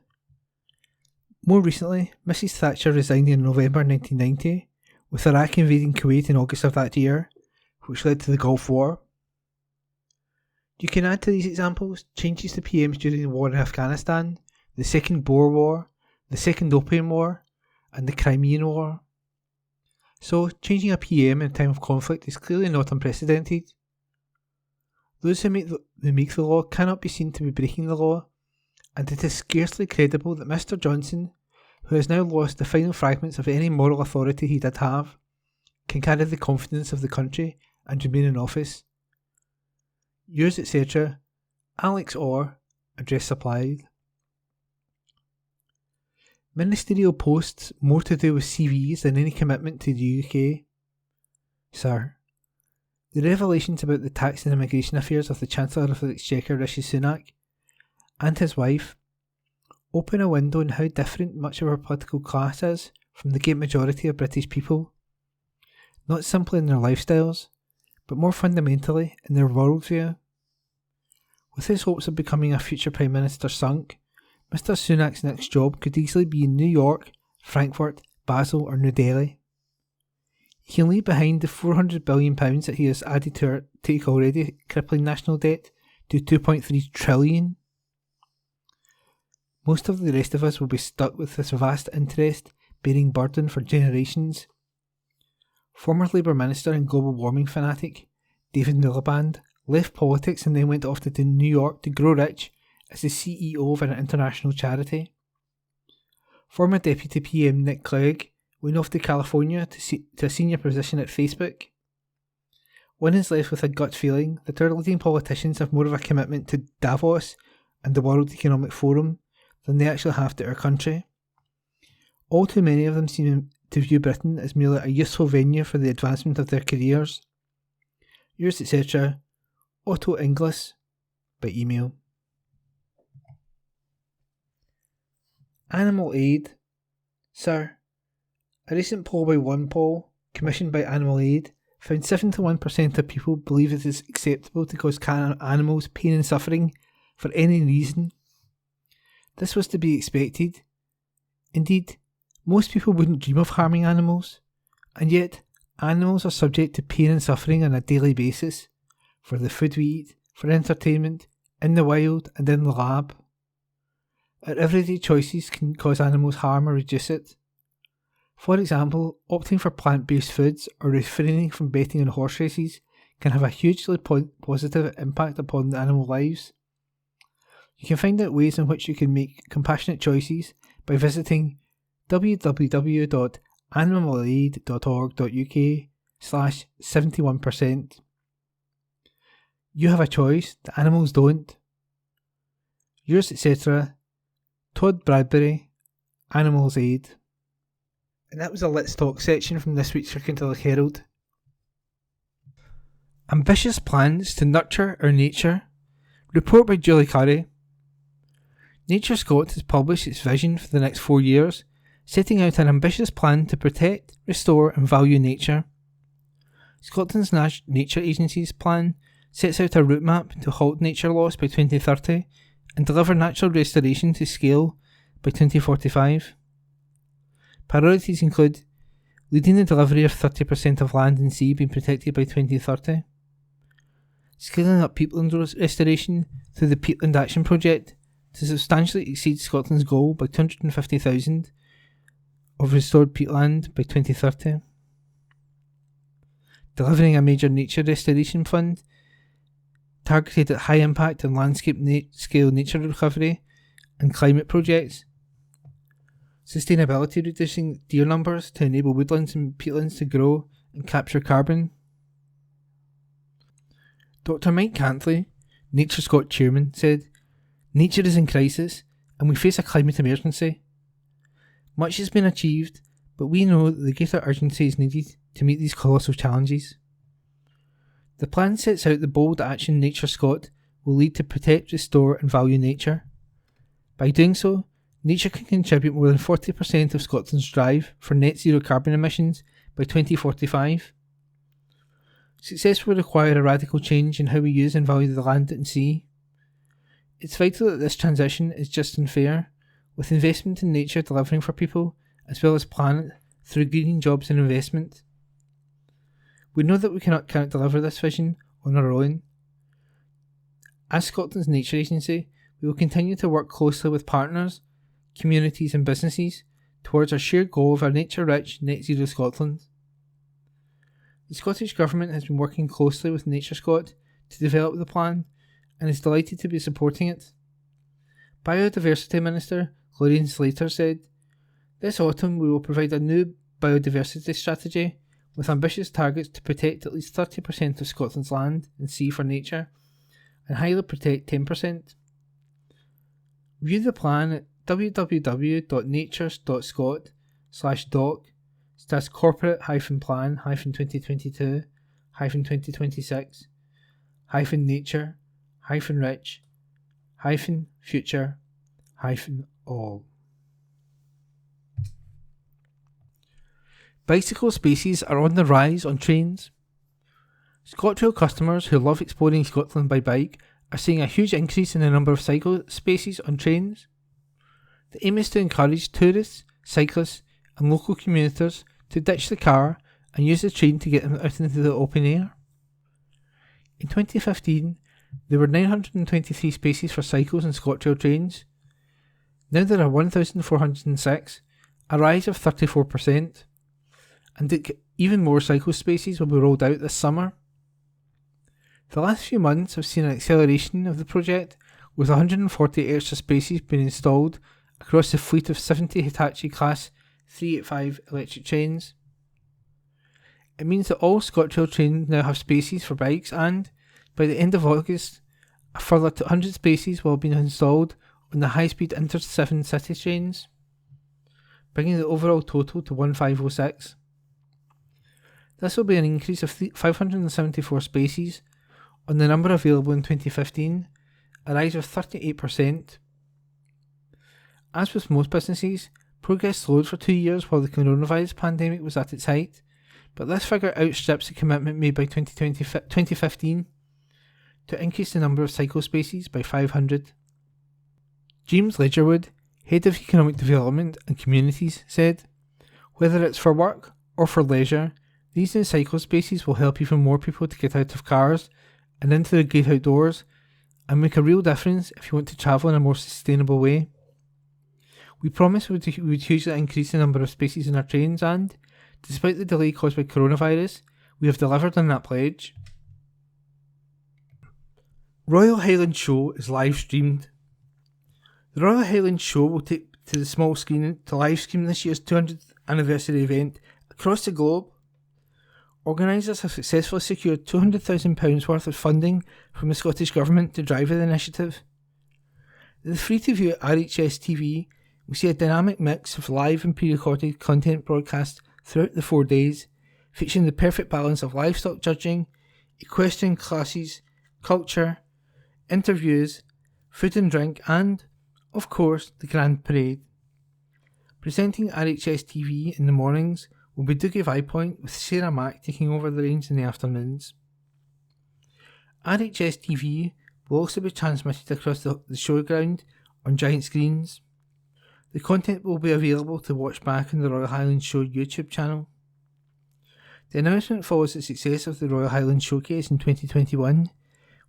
More recently, Mrs. Thatcher resigned in November 1990, with Iraq invading Kuwait in August of that year, which led to the Gulf War. You can add to these examples changes to PMs during the war in Afghanistan, the Second Boer War, the Second Opium War, and the Crimean War. So, changing a PM in a time of conflict is clearly not unprecedented. Those who make the law cannot be seen to be breaking the law, and it is scarcely credible that Mr. Johnson, who has now lost the final fragments of any moral authority he did have, can carry the confidence of the country and remain in office. Yours, etc., Alex Orr, address supplied. Ministerial posts more to do with CVs than any commitment to the UK. Sir, the revelations about the tax and immigration affairs of the Chancellor of the Exchequer Rishi Sunak and his wife open a window on how different much of our political class is from the great majority of British people, not simply in their lifestyles, but more fundamentally in their worldview. With his hopes of becoming a future Prime Minister sunk, Mr. Sunak's next job could easily be in New York, Frankfurt, Basel or New Delhi. He can leave behind the £400 billion that he has added to our take already crippling national debt to £2.3 trillion. Most of the rest of us will be stuck with this vast interest-bearing burden for generations. Former Labour Minister and global warming fanatic David Miliband left politics and then went off to New York to grow rich as the CEO of an international charity. Former Deputy PM Nick Clegg went off to California to a senior position at Facebook. One is left with a gut feeling that our leading politicians have more of a commitment to Davos and the World Economic Forum than they actually have to our country. All too many of them seem to view Britain as merely a useful venue for the advancement of their careers. Yours, etc., Otto Inglis, by email. Animal Aid. Sir, a recent poll by OnePoll, commissioned by Animal Aid, found 71% of people believe it is acceptable to cause animals pain and suffering for any reason. This was to be expected. Indeed, most people wouldn't dream of harming animals, and yet animals are subject to pain and suffering on a daily basis, for the food we eat, for entertainment, in the wild and in the lab. Our everyday choices can cause animals harm or reduce it. For example, opting for plant-based foods or refraining from betting on horse races can have a hugely positive impact upon the animal lives. You can find out ways in which you can make compassionate choices by visiting www.animalaid.org.uk/71%. You have a choice, the animals don't. Yours, etc., Todd Bradbury, Animals Aid. And that was a Let's Talk section from this week's Kirkintilloch Herald. Ambitious plans to nurture our nature. Report by Julie Curry. Nature Scot has published its vision for the next 4 years, setting out an ambitious plan to protect, restore and value nature. Scotland's Nature Agency's plan sets out a route map to halt nature loss by 2030 and deliver natural restoration to scale by 2045. Priorities include leading the delivery of 30% of land and sea being protected by 2030, scaling up peatland restoration through the Peatland Action Project to substantially exceed Scotland's goal by 250,000 of restored peatland by 2030, delivering a major nature restoration fund targeted at high impact and landscape scale nature recovery and climate projects, sustainability reducing deer numbers to enable woodlands and peatlands to grow and capture carbon. Dr. Mike Cantley, Nature Scot chairman, said, "Nature is in crisis and we face a climate emergency. Much has been achieved, but we know that the greater urgency is needed to meet these colossal challenges." The plan sets out the bold action Nature Scot will lead to protect, restore and value nature. By doing so, nature can contribute more than 40% of Scotland's drive for net zero carbon emissions by 2045. Success will require a radical change in how we use and value the land and sea. It's vital that this transition is just and fair, with investment in nature delivering for people as well as planet through greening jobs and investment. We know that we cannot deliver this vision on our own. As Scotland's Nature Agency, we will continue to work closely with partners, communities and businesses towards our shared goal of a nature-rich Net Zero Scotland. The Scottish Government has been working closely with NatureScot to develop the plan and is delighted to be supporting it. Biodiversity Minister Lorraine Slater said, "This autumn we will provide a new biodiversity strategy with ambitious targets to protect at least 30% of Scotland's land and sea for nature and highly protect 10%. View the plan at www.natures.scot/doc/corporate-plan-2022-2026-future-all. Bicycle spaces are on the rise on trains. ScotRail customers who love exploring Scotland by bike are seeing a huge increase in the number of cycle spaces on trains. The aim is to encourage tourists, cyclists and local commuters to ditch the car and use the train to get them out into the open air. In 2015, there were 923 spaces for cycles on ScotRail trains. Now there are 1,406, a rise of 34%, and even more cycle spaces will be rolled out this summer. The last few months have seen an acceleration of the project, with 140 extra spaces being installed across the fleet of 70 Hitachi Class 385 electric trains. It means that all ScotRail trains now have spaces for bikes and, by the end of August, a further 100 spaces will have been installed on the high-speed Inter-7 City trains, bringing the overall total to 1506. This will be an increase of 574 spaces on the number available in 2015, a rise of 38%. As with most businesses, progress slowed for 2 years while the coronavirus pandemic was at its height, but this figure outstrips the commitment made by 2015 to increase the number of cycle spaces by 500. James Ledgerwood, Head of Economic Development and Communities, said, "Whether it's for work or for leisure, these new cycle spaces will help even more people to get out of cars and into the great outdoors and make a real difference if you want to travel in a more sustainable way. We promised we would hugely increase the number of spaces in our trains and, despite the delay caused by coronavirus, we have delivered on that pledge." Royal Highland Show is live streamed. The Royal Highland Show will take to the small screen to live stream this year's 200th anniversary event across the globe. Organisers have successfully secured £200,000 worth of funding from the Scottish Government to drive the initiative. The free-to-view RHS TV will see a dynamic mix of live and pre-recorded content broadcast throughout the 4 days, featuring the perfect balance of livestock judging, equestrian classes, culture, interviews, food and drink and, of course, the Grand Parade. Presenting RHS TV in the mornings will be Dougie Viewpoint, with Sarah Mack taking over the reins in the afternoons. RHS TV will also be transmitted across the showground on giant screens. The content will be available to watch back on the Royal Highland Show YouTube channel. The announcement follows the success of the Royal Highland Showcase in 2021,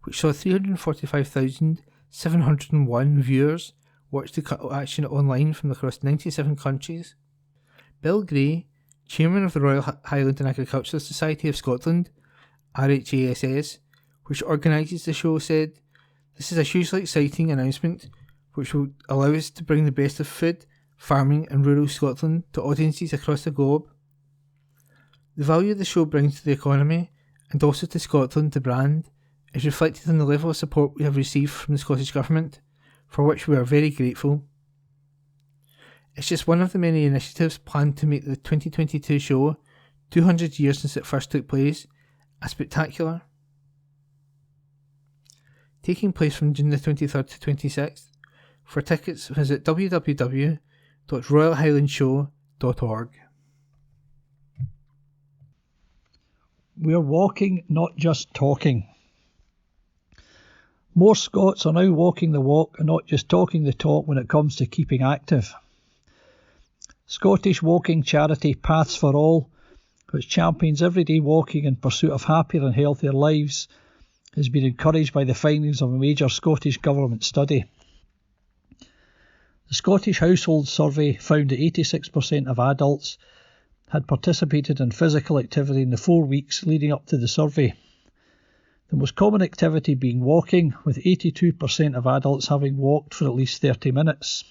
which saw 345,701 viewers watch the action online from across 97 countries. Bill Gray, Chairman of the Royal Highland and Agricultural Society of Scotland, RHASS, which organises the show, said, "This is a hugely exciting announcement which will allow us to bring the best of food, farming and rural Scotland to audiences across the globe. The value the show brings to the economy, and also to Scotland, the brand, is reflected in the level of support we have received from the Scottish Government, for which we are very grateful. It's just one of the many initiatives planned to make the 2022 show, 200 years since it first took place, a spectacular." Taking place from June the 23rd to 26th, For tickets, visit www.royalhighlandshow.org. We're walking, not just talking. More Scots are now walking the walk and not just talking the talk when it comes to keeping active. Scottish walking charity Paths for All, which champions everyday walking in pursuit of happier and healthier lives, has been encouraged by the findings of a major Scottish Government study. The Scottish Household Survey found that 86% of adults had participated in physical activity in the 4 weeks leading up to the survey. The most common activity being walking, with 82% of adults having walked for at least 30 minutes.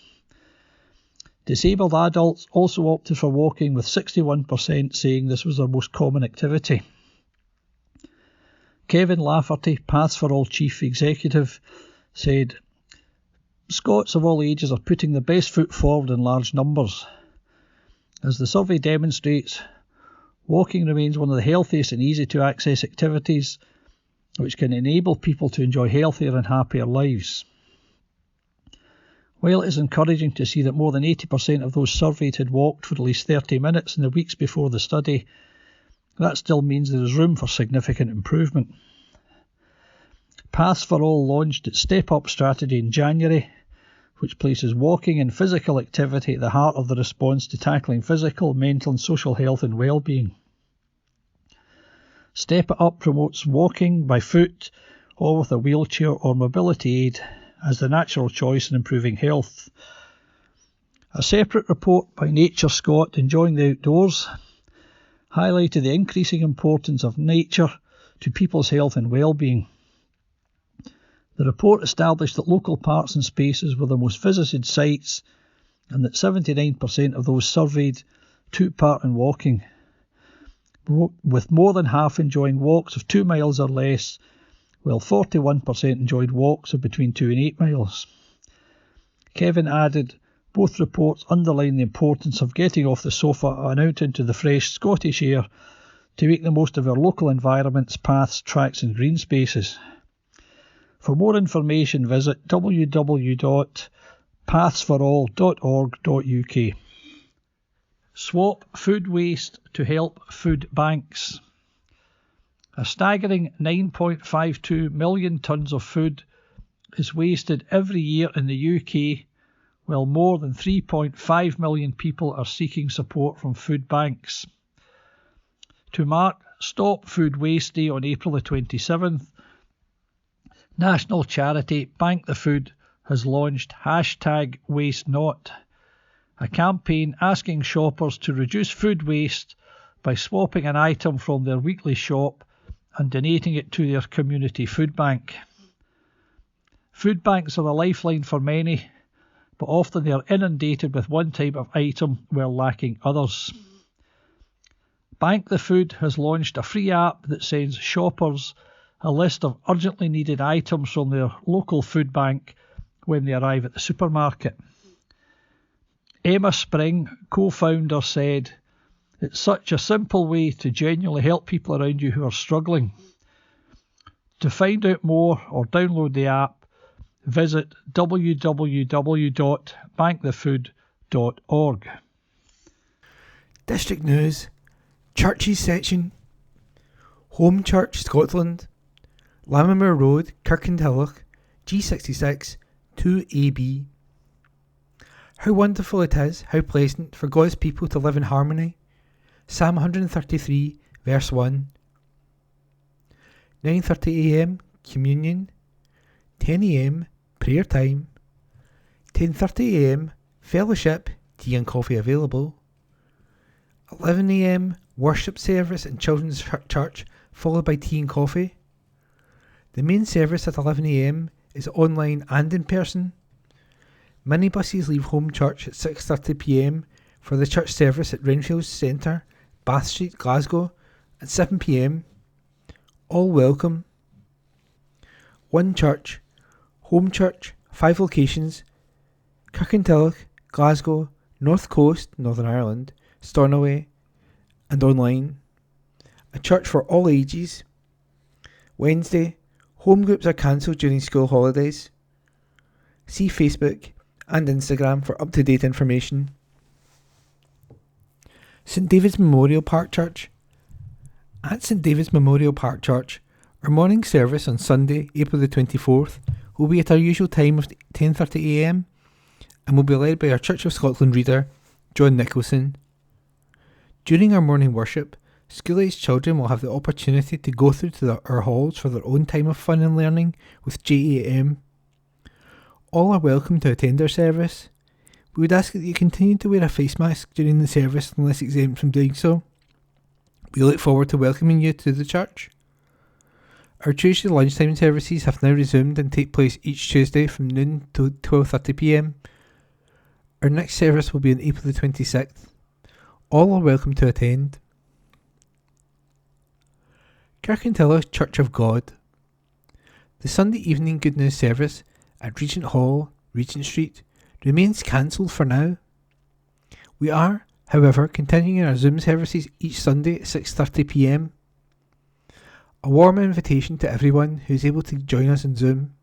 Disabled adults also opted for walking, with 61% saying this was their most common activity. Kevin Lafferty, Paths for All Chief Executive, said, "Scots of all ages are putting their best foot forward in large numbers. As the survey demonstrates, walking remains one of the healthiest and easy to access activities which can enable people to enjoy healthier and happier lives." While it is encouraging to see that more than 80% of those surveyed had walked for at least 30 minutes in the weeks before the study, that still means there is room for significant improvement. Paths for All launched its Step Up strategy in January, which places walking and physical activity at the heart of the response to tackling physical, mental and social health and well-being. Step It Up promotes walking by foot or with a wheelchair or mobility aid as the natural choice in improving health. A separate report by Nature Scot, Enjoying the Outdoors, highlighted the increasing importance of nature to people's health and well-being. The report established that local parks and spaces were the most visited sites and that 79% of those surveyed took part in walking, with more than half enjoying walks of 2 miles or less, while 41% enjoyed walks of between 2 and 8 miles. Kevin added, "Both reports underline the importance of getting off the sofa and out into the fresh Scottish air to make the most of our local environments, paths, tracks and green spaces." For more information, visit www.pathsforall.org.uk. Swap food waste to help food banks. A staggering 9.52 million tonnes of food is wasted every year in the UK, while more than 3.5 million people are seeking support from food banks. To mark Stop Food Waste Day on April the 27th, national charity Bank the Food has launched #WasteNot, a campaign asking shoppers to reduce food waste by swapping an item from their weekly shop and donating it to their community food bank. Food banks are a lifeline for many, but often they are inundated with one type of item while lacking others. Bank the Food has launched a free app that sends shoppers a list of urgently needed items from their local food bank when they arrive at the supermarket. Emma Spring, co-founder, said, "It's such a simple way to genuinely help people around you who are struggling." To find out more or download the app, visit www.bankthefood.org. District News, Churches section, Home Church Scotland, Lammermoor Road, Kirkintilloch, G66 2AB. How wonderful it is, how pleasant for God's people to live in harmony. Psalm 133 verse 1. 9:30 a.m. Communion, 10 a.m. prayer time, 10:30 a.m. fellowship, tea and coffee available, 11 a.m. worship service in Children's Church followed by tea and coffee. The main service at 11 a.m. is online and in person. Minibuses leave Home Church at 6:30 p.m. for the church service at Renfield Centre, Bath Street, Glasgow at 7 p.m. All welcome. One Church, Home Church, 5 locations, Kirkintilloch, Glasgow, North Coast, Northern Ireland, Stornoway, and online. A church for all ages. Wednesday, home groups are cancelled during school holidays. See Facebook, and Instagram for up-to-date information. St David's Memorial Park Church. At St David's Memorial Park Church, our morning service on Sunday, April the 24th, will be at our usual time of 10:30am and will be led by our Church of Scotland reader, John Nicholson. During our morning worship, school-aged children will have the opportunity to go through to our halls for their own time of fun and learning with JAM. All are welcome to attend our service. We would ask that you continue to wear a face mask during the service unless exempt from doing so. We look forward to welcoming you to the church. Our Tuesday lunchtime services have now resumed and take place each Tuesday from noon to 12:30pm. Our next service will be on April the 26th. All are welcome to attend. Kirkintilloch Church of God. The Sunday evening Good News service at Regent Hall, Regent Street, remains cancelled for now. We are, however, continuing our Zoom services each Sunday at 6:30pm. A warm invitation to everyone who is able to join us on Zoom.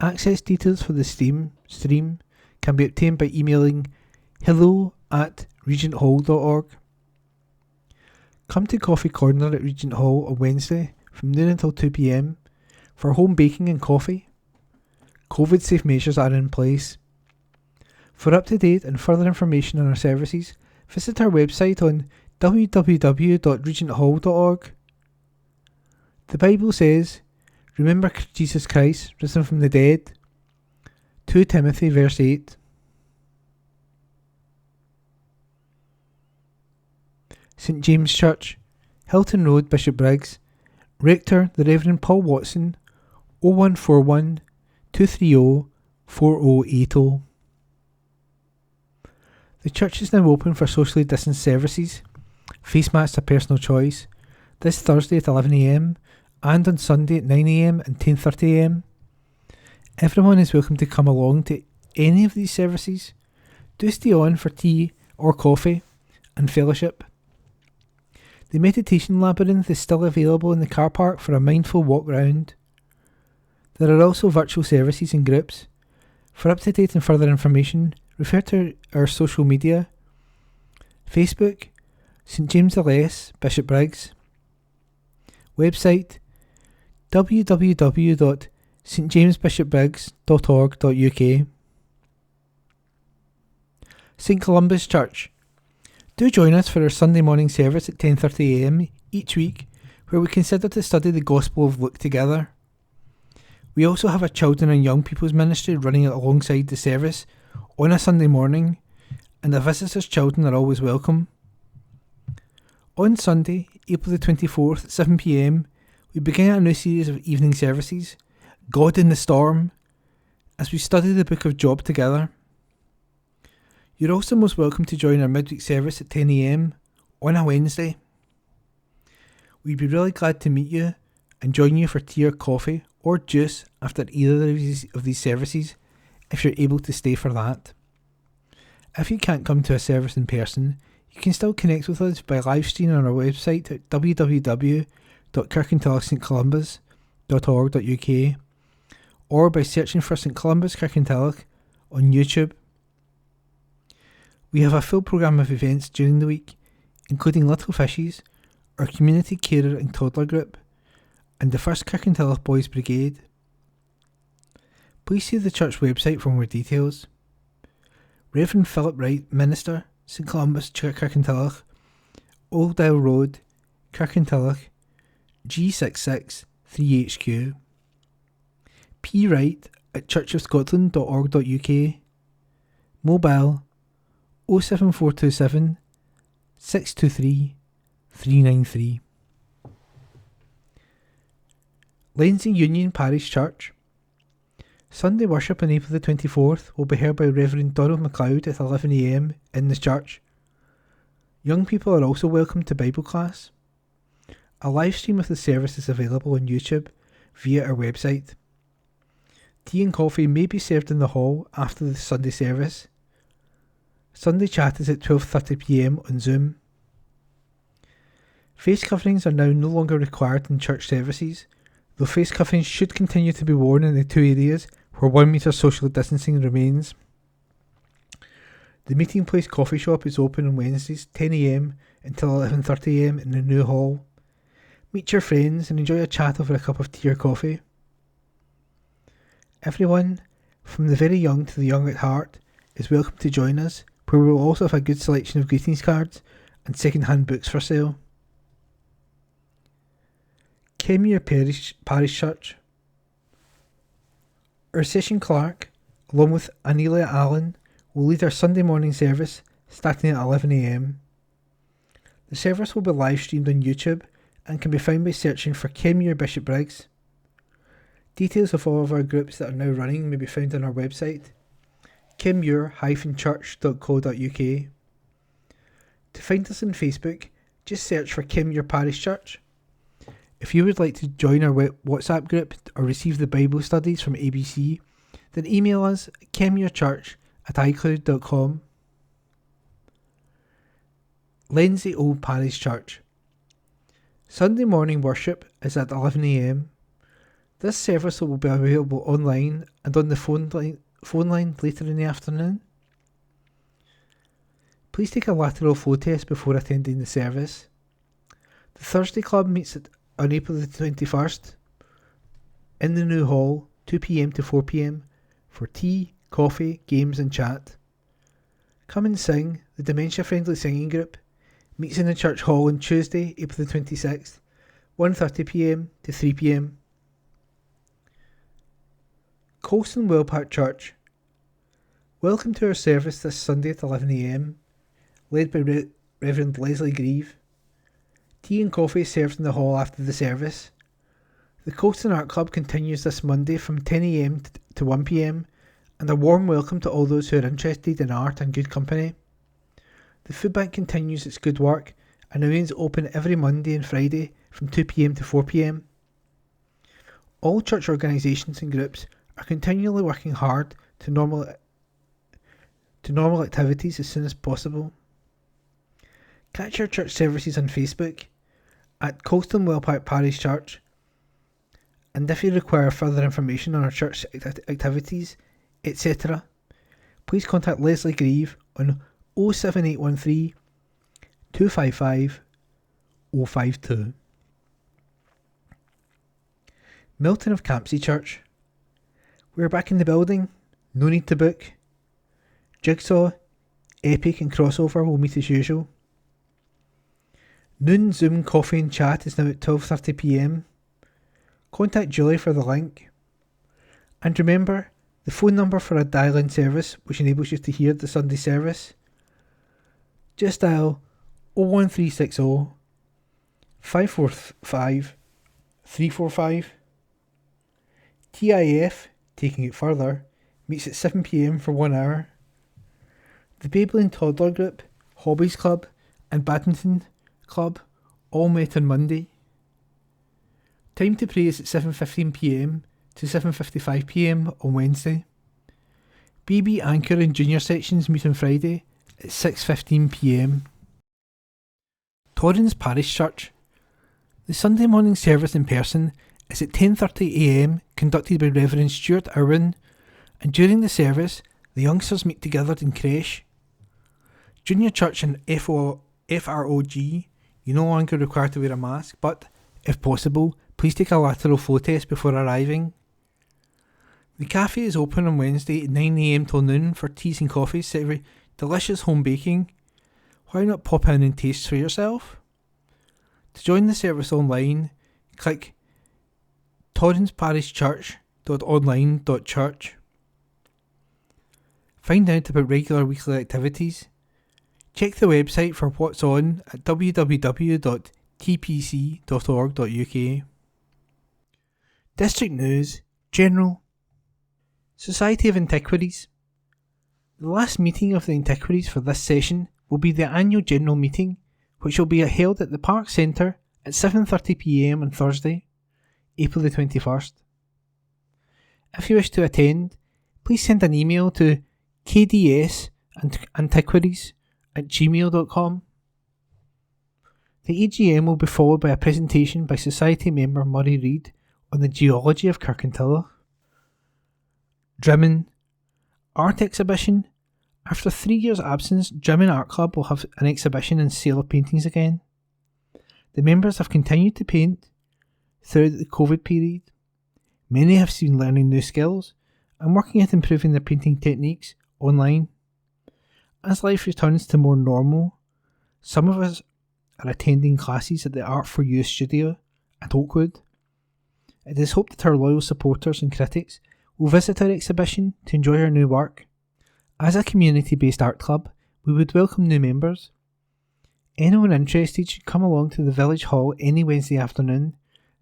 Access details for the stream can be obtained by emailing hello@regenthall.org. Come to Coffee Corner at Regent Hall on Wednesday from noon until 2pm for home baking and coffee. COVID-safe measures are in place. For up-to-date and further information on our services, visit our website on www.regenthall.org. The Bible says, "Remember Jesus Christ, risen from the dead." 2 Timothy verse 8. St James Church, Hilton Road, Bishopbriggs. Rector, the Reverend Paul Watson, 0141 230 4080. The church is now open for socially distanced services. Face masks are personal choice. This Thursday at 11am and on Sunday at 9am and 10:30am. Everyone is welcome to come along to any of these services. Do stay on for tea or coffee and fellowship. The meditation labyrinth is still available in the car park for a mindful walk round. There are also virtual services in groups. For up-to-date and further information, refer to our social media. Facebook, St James LS, Bishopbriggs. Website, www.stjamesbishopbriggs.org.uk. St Columba's Church. Do join us for our Sunday morning service at 10:30am each week, where we consider to study the Gospel of Luke together. We also have a children and young people's ministry running alongside the service on a Sunday morning, and the visitors' children are always welcome. On Sunday, April the 24th at 7pm, we begin a new series of evening services, God in the Storm, as we study the book of Job together. You're also most welcome to join our midweek service at 10am on a Wednesday. We'd be really glad to meet you and join you for tea or coffee or juice after either of these services if you're able to stay for that. If you can't come to a service in person, you can still connect with us by live stream on our website at www.kirkintillochstcolumbus.org.uk or by searching for St Columba's Kirkintilloch on YouTube. We have a full programme of events during the week, including Little Fishes, our community carer and toddler group, and the first Kirkintilloch Boys Brigade. Please see the church website for more details. Reverend Philip Wright, Minister, St Columba's Kirkintilloch, Old Isle Road, Kirkintilloch, G66 3HQ. P. Wright at churchofscotland.org.uk. Mobile 07427 623 393. Lenzie Union Parish Church. Sunday worship on April the 24th will be held by Reverend Donald MacLeod at 11am in the church. Young people are also welcome to Bible class. A live stream of the service is available on YouTube via our website. Tea and coffee may be served in the hall after the Sunday service. Sunday chat is at 12:30pm on Zoom. Face coverings are now no longer required in church services, though face coverings should continue to be worn in the two areas where 1 metre social distancing remains. The Meeting Place coffee shop is open on Wednesdays 10 a.m. until 11:30 a.m. in the new hall. Meet your friends and enjoy a chat over a cup of tea or coffee. Everyone, from the very young to the young at heart, is welcome to join us, where we will also have a good selection of greetings cards and second-hand books for sale. Kenmure Parish Church. Our session clerk, along with Anelia Allen, will lead our Sunday morning service starting at 11 a.m. The service will be live streamed on YouTube and can be found by searching for Kenmure Bishopbriggs. Details of all of our groups that are now running may be found on our website, kenmure-church.co.uk. To find us on Facebook, just search for Kenmure Parish Church. If you would like to join our WhatsApp group or receive the Bible studies from ABC, then email us at kenmurechurch@icloud.com. Lenzie Old Parish Church. Sunday morning worship is at 11 a.m. This service will be available online and on the phone line later in the afternoon. Please take a lateral flow test before attending the service. The Thursday Club meets on April the 21st in the new hall, 2 p.m. to 4 p.m. for tea, coffee, games and chat. Come and Sing, the dementia-friendly singing group, meets in the church hall on Tuesday, April the 26th, 1:30 p.m. to 3 p.m. Colston Wellpark Church. Welcome to our service this Sunday at 11 a.m, led by Reverend Leslie Grieve. Tea and coffee served in the hall after the service. The Colston Art Club continues this Monday from 10 a.m. to 1 p.m, and a warm welcome to all those who are interested in art and good company. The food bank continues its good work and remains open every Monday and Friday from 2 p.m. to 4 p.m. All church organisations and groups are continually working hard to normal activities as soon as possible. Catch our church services on Facebook at Colston Wellpark Parish Church, and if you require further information on our church activities, etc., please contact Leslie Grieve on 07813 255 052. Milton of Campsie Church. We're back in the building, no need to book. Jigsaw, Epic and Crossover will meet as usual. Noon Zoom coffee and chat is now at 12:30 p.m. Contact Julie for the link. And remember, the phone number for a dial-in service which enables you to hear the Sunday service. Just dial 01360 545 345. TIF, taking it further, meets at 7 p.m. for 1 hour. The Baby and Toddler Group, Hobbies Club and Badminton Club all met on Monday. Time to pray is at 7:15 p.m. to 7:55 p.m. on Wednesday. BB Anchor and Junior sections meet on Friday at 6:15 p.m. Torrens Parish Church. The Sunday morning service in person is at 10:30 a.m. conducted by Reverend Stuart Irwin, and during the service the youngsters meet together in creche. Junior Church and FROG, you no longer require to wear a mask, but, if possible, please take a lateral flow test before arriving. The cafe is open on Wednesday at 9 a.m. till noon for teas and coffees serving delicious home baking. Why not pop in and taste for yourself? To join the service online, click torrensparishchurch.online.church. Find out about regular weekly activities. Check the website for what's on at www.tpc.org.uk. District News, General. Society of Antiquaries. The last meeting of the Antiquaries for this session will be the annual general meeting, which will be held at the Park Centre at 7:30 p.m. on Thursday, April the 21st. If you wish to attend, please send an email to kdsantiquaries@gmail.com. The AGM will be followed by a presentation by Society member Murray Reid on the geology of Kirkintilloch. Drimmen, art exhibition, After 3 years' absence, Gym and Art Club will have an exhibition and sale of paintings again. The members have continued to paint throughout the COVID period. Many have been learning new skills and working at improving their painting techniques online. As life returns to more normal, some of us are attending classes at the Art for You studio at Oakwood. It is hoped that our loyal supporters and critics will visit our exhibition to enjoy our new work. As a community-based art club, we would welcome new members. Anyone interested should come along to the Village Hall any Wednesday afternoon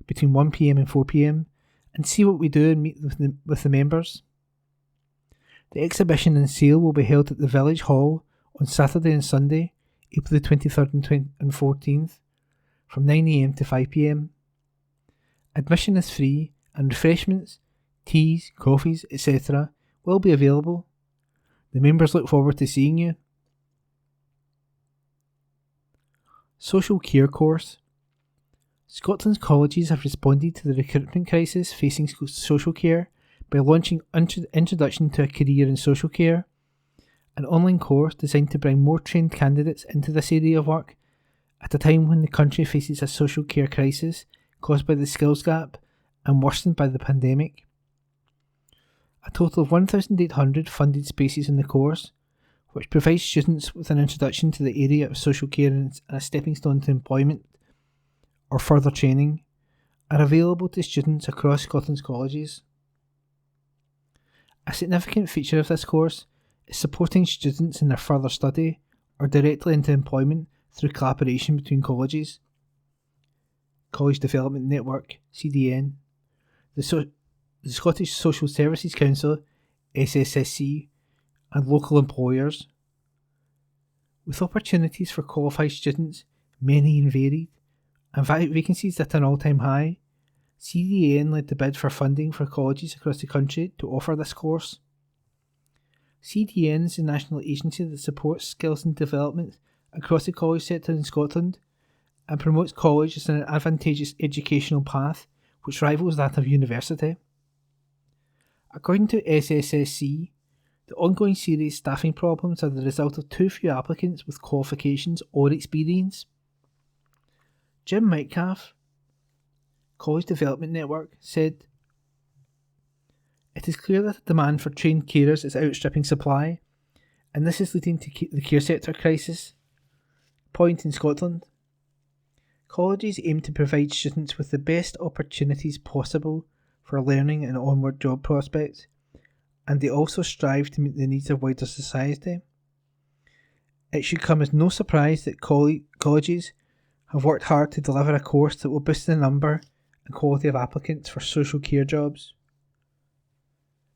between 1pm and 4pm and see what we do and meet with the members. The exhibition and sale will be held at the Village Hall on Saturday and Sunday, April the 23rd and 14th, from 9am to 5pm. Admission is free and refreshments, teas, coffees, etc. will be available. The members look forward to seeing you. Social Care Course. Scotland's colleges have responded to the recruitment crisis facing social care by launching Introduction to a Career in Social Care, an online course designed to bring more trained candidates into this area of work at a time when the country faces a social care crisis caused by the skills gap and worsened by the pandemic. A total of 1,800 funded spaces in the course, which provides students with an introduction to the area of social care and a stepping stone to employment or further training, are available to students across Scotland's colleges. A significant feature of this course is supporting students in their further study or directly into employment through collaboration between colleges, College Development Network, CDN, the Scottish Social Services Council, SSSC, and local employers. With opportunities for qualified students, many and varied, and vacancies at an all-time high, CDN led the bid for funding for colleges across the country to offer this course. CDN is the national agency that supports skills and development across the college sector in Scotland and promotes college as an advantageous educational path which rivals that of university. According to SSSC, the ongoing serious staffing problems are the result of too few applicants with qualifications or experience. Jim Metcalf, College Development Network, said, "It is clear that the demand for trained carers is outstripping supply, and this is leading to the care sector crisis point in Scotland. Colleges aim to provide students with the best opportunities possible for learning and onward job prospects, and they also strive to meet the needs of wider society. It should come as no surprise that colleges have worked hard to deliver a course that will boost the number and quality of applicants for social care jobs.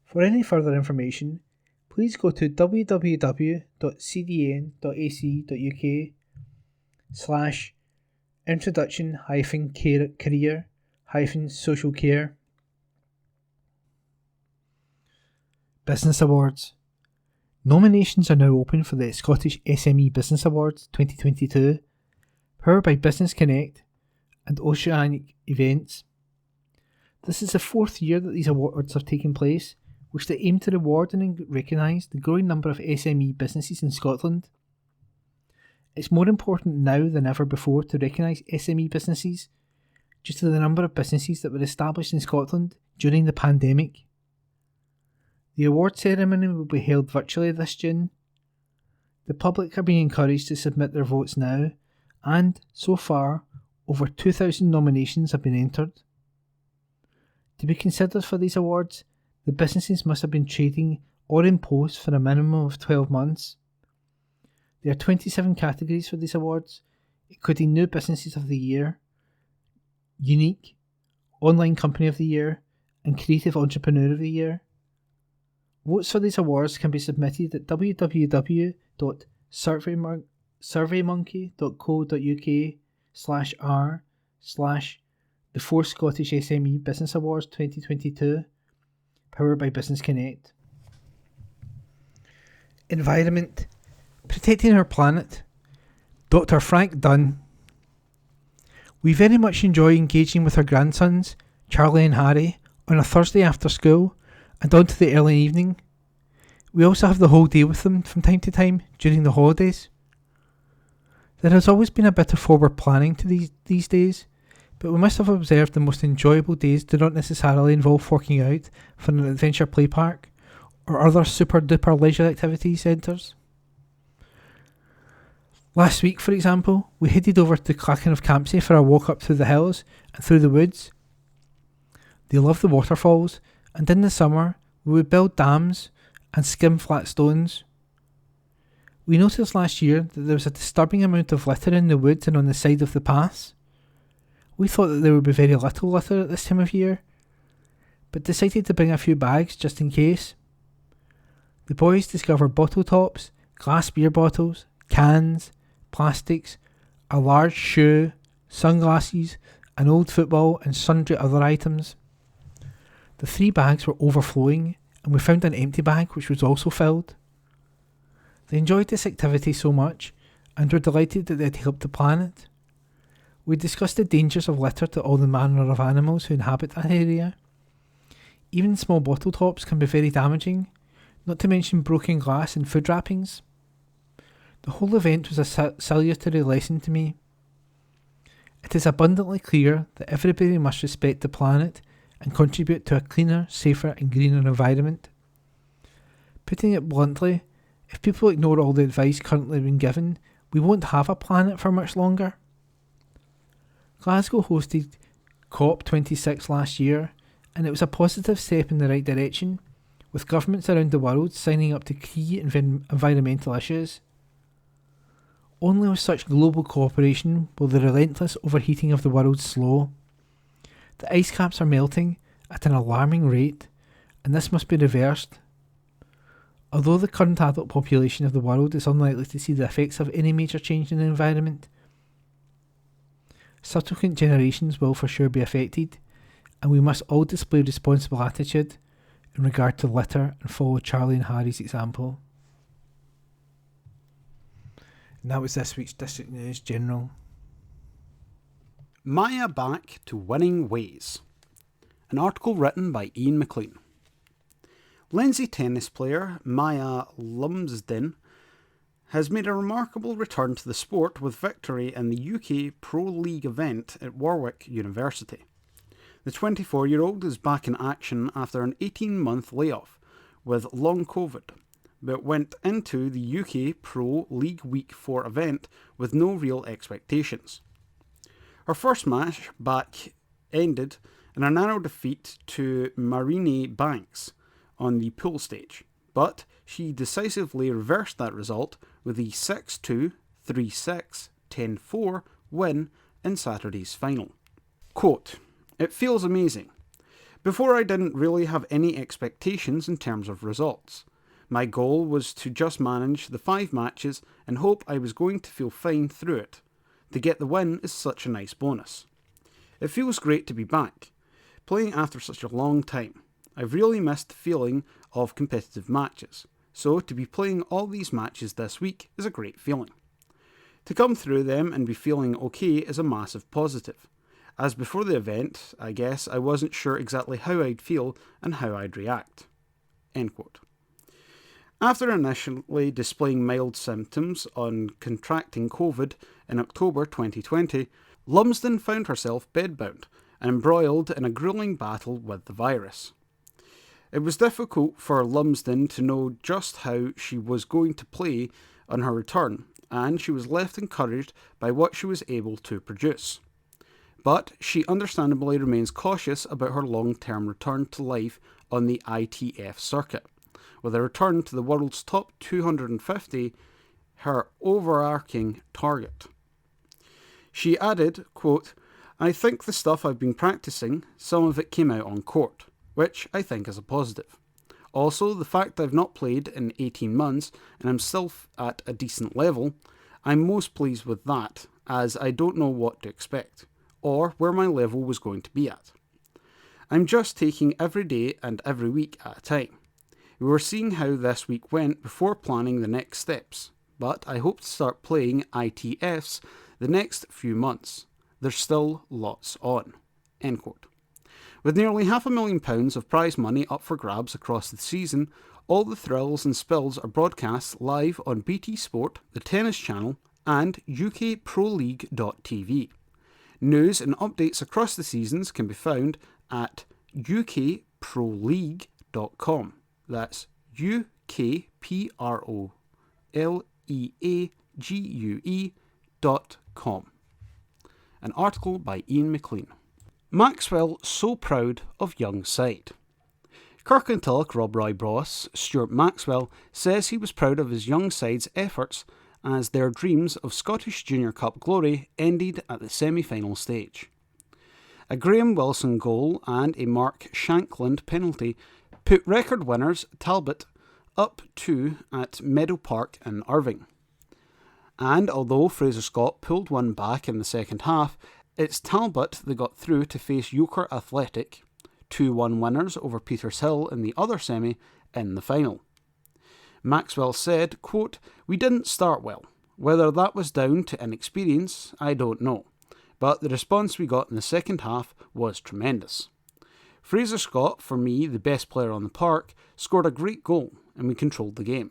For any further information, please go to www.cdn.ac.uk/introduction-career-social care. Business Awards. Nominations are now open for the Scottish SME Business Awards 2022, powered by Business Connect and Oceanic Events. This is the fourth year that these awards have taken place, which they aim to reward and recognise the growing number of SME businesses in Scotland. It's more important now than ever before to recognise SME businesses due to the number of businesses that were established in Scotland during the pandemic. The award ceremony will be held virtually this June. The public are being encouraged to submit their votes now, and, so far, over 2,000 nominations have been entered. To be considered for these awards, the businesses must have been trading or in post for a minimum of 12 months. There are 27 categories for these awards, including New Businesses of the Year, Unique, Online Company of the Year, and Creative Entrepreneur of the Year. Votes for these awards can be submitted at www.surveymonkey.co.uk/r/the 4th Scottish SME Business Awards 2022, powered by Business Connect. Environment. Protecting our planet. Dr. Frank Dunn. We very much enjoy engaging with our grandsons, Charlie and Harry, on a Thursday after school and on to the early evening. We also have the whole day with them from time to time during the holidays. There has always been a bit of forward planning to these days, but we must have observed the most enjoyable days do not necessarily involve forking out for an adventure play park or other super duper leisure activity centres. Last week, for example, we headed over to Clachan of Campsie for a walk up through the hills and through the woods. They love the waterfalls, and in the summer we would build dams and skim flat stones. We noticed last year that there was a disturbing amount of litter in the woods and on the side of the paths. We thought that there would be very little litter at this time of year, but decided to bring a few bags just in case. The boys discovered bottle tops, glass beer bottles, cans, plastics, a large shoe, sunglasses, an old football and sundry other items. The 3 bags were overflowing, and we found an empty bag which was also filled. They enjoyed this activity so much and were delighted that they had helped the planet. We discussed the dangers of litter to all the manner of animals who inhabit that area. Even small bottle tops can be very damaging, not to mention broken glass and food wrappings. The whole event was a salutary lesson to me. It is abundantly clear that everybody must respect the planet and contribute to a cleaner, safer and greener environment. Putting it bluntly, if people ignore all the advice currently being given, we won't have a planet for much longer. Glasgow hosted COP26 last year, and it was a positive step in the right direction, with governments around the world signing up to key environmental issues. Only with such global cooperation will the relentless overheating of the world slow. The ice caps are melting at an alarming rate, and this must be reversed. Although the current adult population of the world is unlikely to see the effects of any major change in the environment, subsequent generations will for sure be affected, and we must all display responsible attitude in regard to litter and follow Charlie and Harry's example. And that was this week's District News General. Maya back to winning ways. An article written by Ian McLean. Lindsay tennis player Maya Lumsden has made a remarkable return to the sport with victory in the UK Pro League event at Warwick University. The 24-year-old is back in action after an 18-month layoff with long COVID, but went into the UK Pro League Week 4 event with no real expectations. Her first match back ended in a narrow defeat to Marini Banks on the pool stage, but she decisively reversed that result with the 6-2, 3-6, 10-4 win in Saturday's final. Quote, "It feels amazing. Before I didn't really have any expectations in terms of results. My goal was to just manage the 5 matches and hope I was going to feel fine through it. To get the win is such a nice bonus. It feels great to be back, playing after such a long time. I've really missed the feeling of competitive matches, so to be playing all these matches this week is a great feeling. To come through them and be feeling okay is a massive positive. As before the event, I guess I wasn't sure exactly how I'd feel and how I'd react." End quote. After initially displaying mild symptoms on contracting COVID in October 2020, Lumsden found herself bedbound and embroiled in a gruelling battle with the virus. It was difficult for Lumsden to know just how she was going to play on her return, and she was left encouraged by what she was able to produce. But she understandably remains cautious about her long-term return to life on the ITF circuit, with a return to the world's top 250 her overarching target. She added, quote, "I think the stuff I've been practicing, some of it came out on court, which I think is a positive. Also, the fact I've not played in 18 months and I'm still at a decent level, I'm most pleased with that, as I don't know what to expect, or where my level was going to be at. I'm just taking every day and every week at a time. We were seeing how this week went before planning the next steps, but I hope to start playing ITFs the next few months. There's still lots on." End quote. With nearly £500,000 of prize money up for grabs across the season, All the thrills and spills are broadcast live on BT Sport, the Tennis Channel, and ukproleague.tv. News and updates across the seasons can be found at ukproleague.com. That's ukproleague.com. An article by Ian McLean. Maxwell so proud of young side. Kirkintilloch Rob Roy boss Stuart Maxwell says he was proud of his young side's efforts as their dreams of Scottish Junior Cup glory ended at the semi-final stage. A Graham Wilson goal and a Mark Shankland penalty put record winners Talbot up 2 at Meadow Park in Irving. And although Fraser Scott pulled one back in the second half, it's Talbot that got through to face Yoker Athletic, 2-1 winners over Petershill in the other semi, in the final. Maxwell said, quote, "We didn't start well. Whether that was down to inexperience, I don't know. But the response we got in the second half was tremendous. Fraser Scott, for me the best player on the park, scored a great goal and we controlled the game.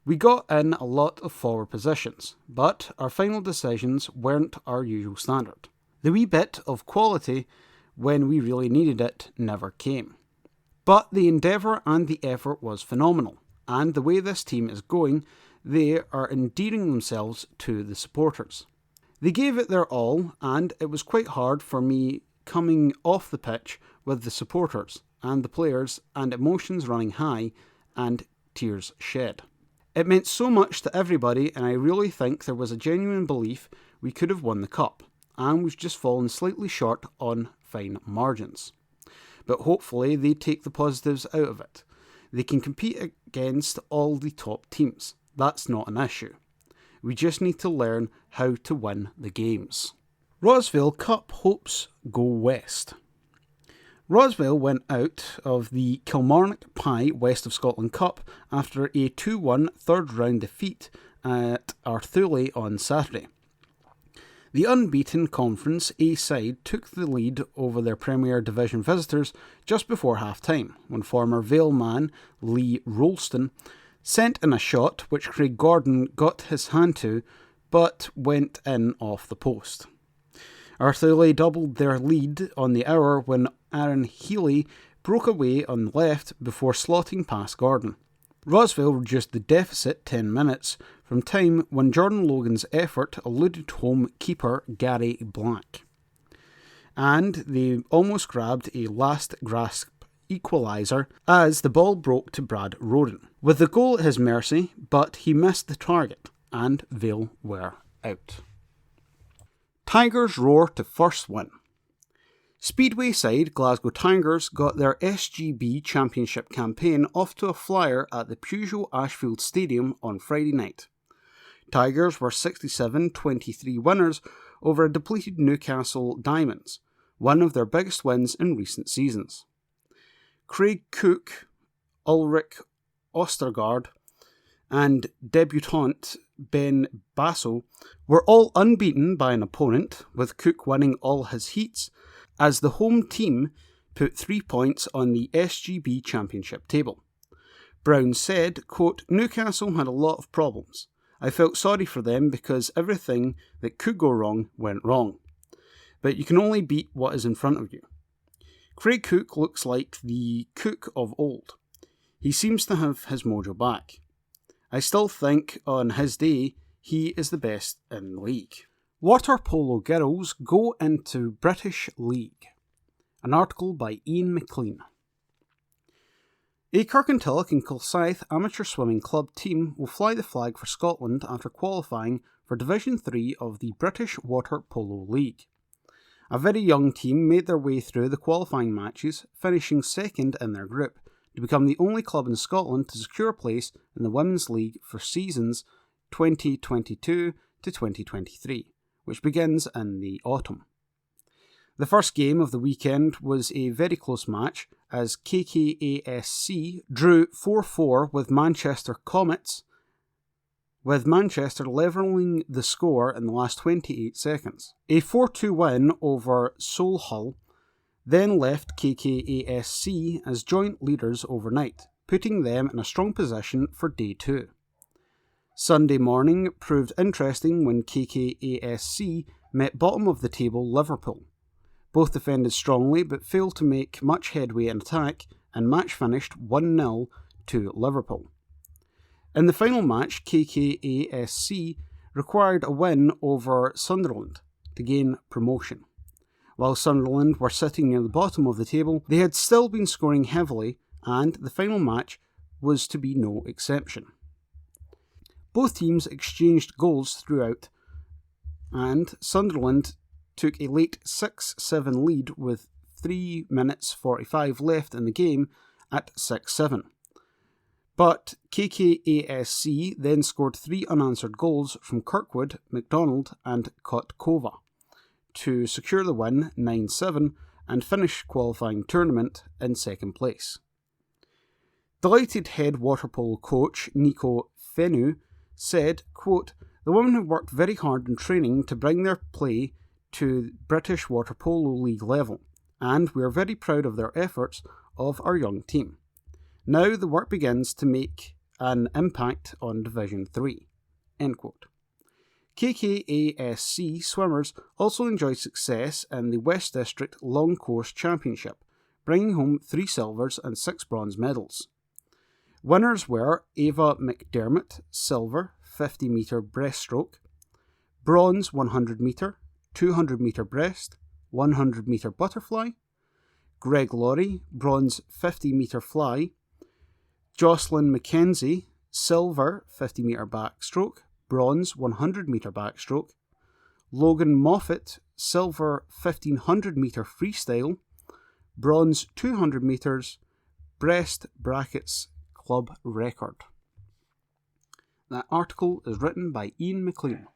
We got in a lot of forward positions, but our final decisions weren't our usual standard. The wee bit of quality when we really needed it never came. But the endeavour and the effort was phenomenal, and the way this team is going, they are endearing themselves to the supporters. They gave it their all, and it was quite hard for me coming off the pitch with the supporters and the players and emotions running high and tears shed. It meant so much to everybody, and I really think there was a genuine belief we could have won the cup, and we've just fallen slightly short on fine margins. But hopefully they take the positives out of it. They can compete against all the top teams. That's not an issue. We just need to learn how to win the games." Rosvale Cup hopes go west. Rosvale went out of the Kilmarnock Pie West of Scotland Cup after a 2-1 third round defeat at Arthurlie on Saturday. The unbeaten Conference A side took the lead over their Premier Division visitors just before half-time, when former Vale man Lee Rolston sent in a shot which Craig Gordon got his hand to, but went in off the post. Arthurlie doubled their lead on the hour when Aaron Healy broke away on the left before slotting past Gordon. Rosvale reduced the deficit 10 minutes from time when Jordan Logan's effort eluded home keeper Gary Black. And they almost grabbed a last grasp equaliser as the ball broke to Brad Roden, with the goal at his mercy, but he missed the target, and Vale were out. Tigers roar to first win. Speedway side Glasgow Tigers got their SGB Championship campaign off to a flyer at the Peugeot Ashfield Stadium on Friday night. Tigers were 67-23 winners over a depleted Newcastle Diamonds, one of their biggest wins in recent seasons. Craig Cook, Ulrich Ostergaard, and debutant Ben Basso were all unbeaten by an opponent, with Cook winning all his heats, as the home team put 3 points on the SGB Championship table. Brown said, quote, "Newcastle had a lot of problems. I felt sorry for them because everything that could go wrong went wrong. But you can only beat what is in front of you. Craig Cook looks like the Cook of old. He seems to have his mojo back. I still think on his day he is the best in the league." Water polo girls go into British League. An article by Ian McLean. A Kirkintilloch and Kilsyth amateur swimming club team will fly the flag for Scotland after qualifying for Division 3 of the British Water Polo League. A very young team made their way through the qualifying matches, finishing second in their group, to become the only club in Scotland to secure a place in the Women's League for seasons 2022 to 2023, which begins in the autumn. The first game of the weekend was a very close match as KKASC drew 4-4 with Manchester Comets, with Manchester levelling the score in the last 28 seconds. A 4-2 win over Solihull then left KKASC as joint leaders overnight, putting them in a strong position for day 2. Sunday morning proved interesting when KKASC met bottom of the table Liverpool. Both defended strongly but failed to make much headway in attack, and match finished 1-0 to Liverpool. In the final match, KKASC required a win over Sunderland to gain promotion. While Sunderland were sitting near the bottom of the table, they had still been scoring heavily, and the final match was to be no exception. Both teams exchanged goals throughout, and Sunderland took a late 6-7 lead with 3 minutes 45 left in the game at 6-7. But KKASC then scored 3 unanswered goals from Kirkwood, McDonald and Kotkova to secure the win 9-7 and finish qualifying tournament in second place. Delighted head water polo coach Nico Fenu said, quote, "The women have worked very hard in training to bring their play to British Water Polo League level, and we are very proud of their efforts of our young team. Now the work begins to make an impact on Division 3. End quote. KKASC swimmers also enjoyed success in the West District Long Course Championship, bringing home 3 silvers and 6 bronze medals. Winners were Ava McDermott, silver, 50 metre breaststroke, bronze 100 metre, 200 metre breast, 100 metre butterfly, Greg Laurie, bronze 50 metre fly, Jocelyn McKenzie, silver 50 metre backstroke, bronze 100 metre backstroke, Logan Moffat, silver 1500 metre freestyle, bronze 200 metres, breast brackets club record. That article is written by Ian McLean.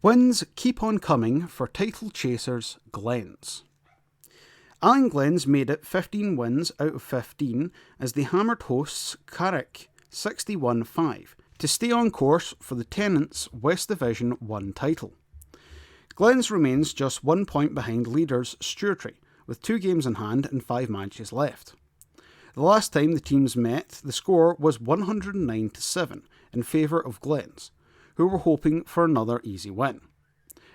Wins keep on coming for title chasers Glens. Allen Glens made it 15 wins out of 15 as they hammered hosts Carrick 61-5 to stay on course for the Tennant's West Division 1 title. Glens remains just 1 point behind leaders Stewartry, with 2 games in hand and 5 matches left. The last time the teams met, the score was 109-7 in favour of Glens, who were hoping for another easy win.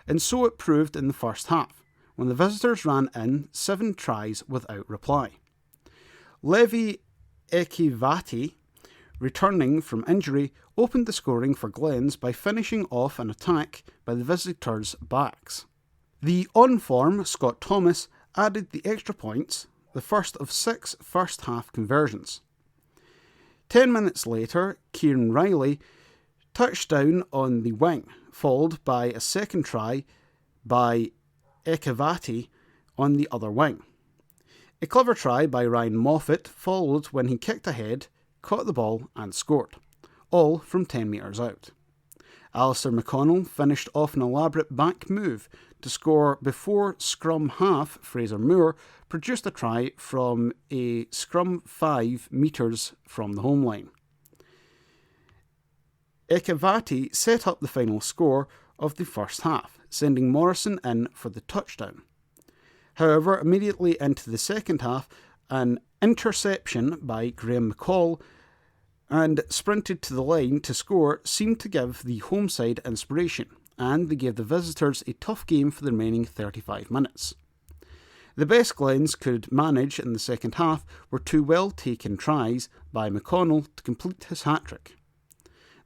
And so it proved in the first half, when the visitors ran in 7 tries without reply. Levi Ekivati, returning from injury, opened the scoring for Glens by finishing off an attack by the visitors' backs. The on-form Scott Thomas added the extra points, the first of 6 first-half conversions. 10 minutes later, Kieran Riley touched down on the wing, followed by a second try by Ekavati on the other wing. A clever try by Ryan Moffat followed when he kicked ahead, caught the ball and scored, all from 10 metres out. Alistair McConnell finished off an elaborate back move to score before scrum half Fraser Moore produced a try from a scrum 5 metres from the home line. Ekavati set up the final score of the first half, sending Morrison in for the touchdown. However, immediately into the second half, an interception by Graham McCall and sprinted to the line to score seemed to give the home side inspiration, and they gave the visitors a tough game for the remaining 35 minutes. The best Glens could manage in the second half were 2 well-taken tries by McConnell to complete his hat-trick.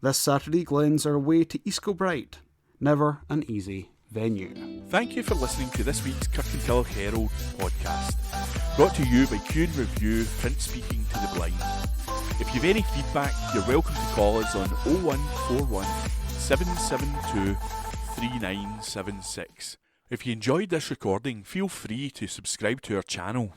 This Saturday, Glens are away to East Kilbride, never an easy venue. Thank you for listening to this week's Kirkintilloch Herald podcast, brought to you by Q & Review Print Speaking to the Blind. If you've any feedback, you're welcome to call us on 0141 772 3976. If you enjoyed this recording, feel free to subscribe to our channel.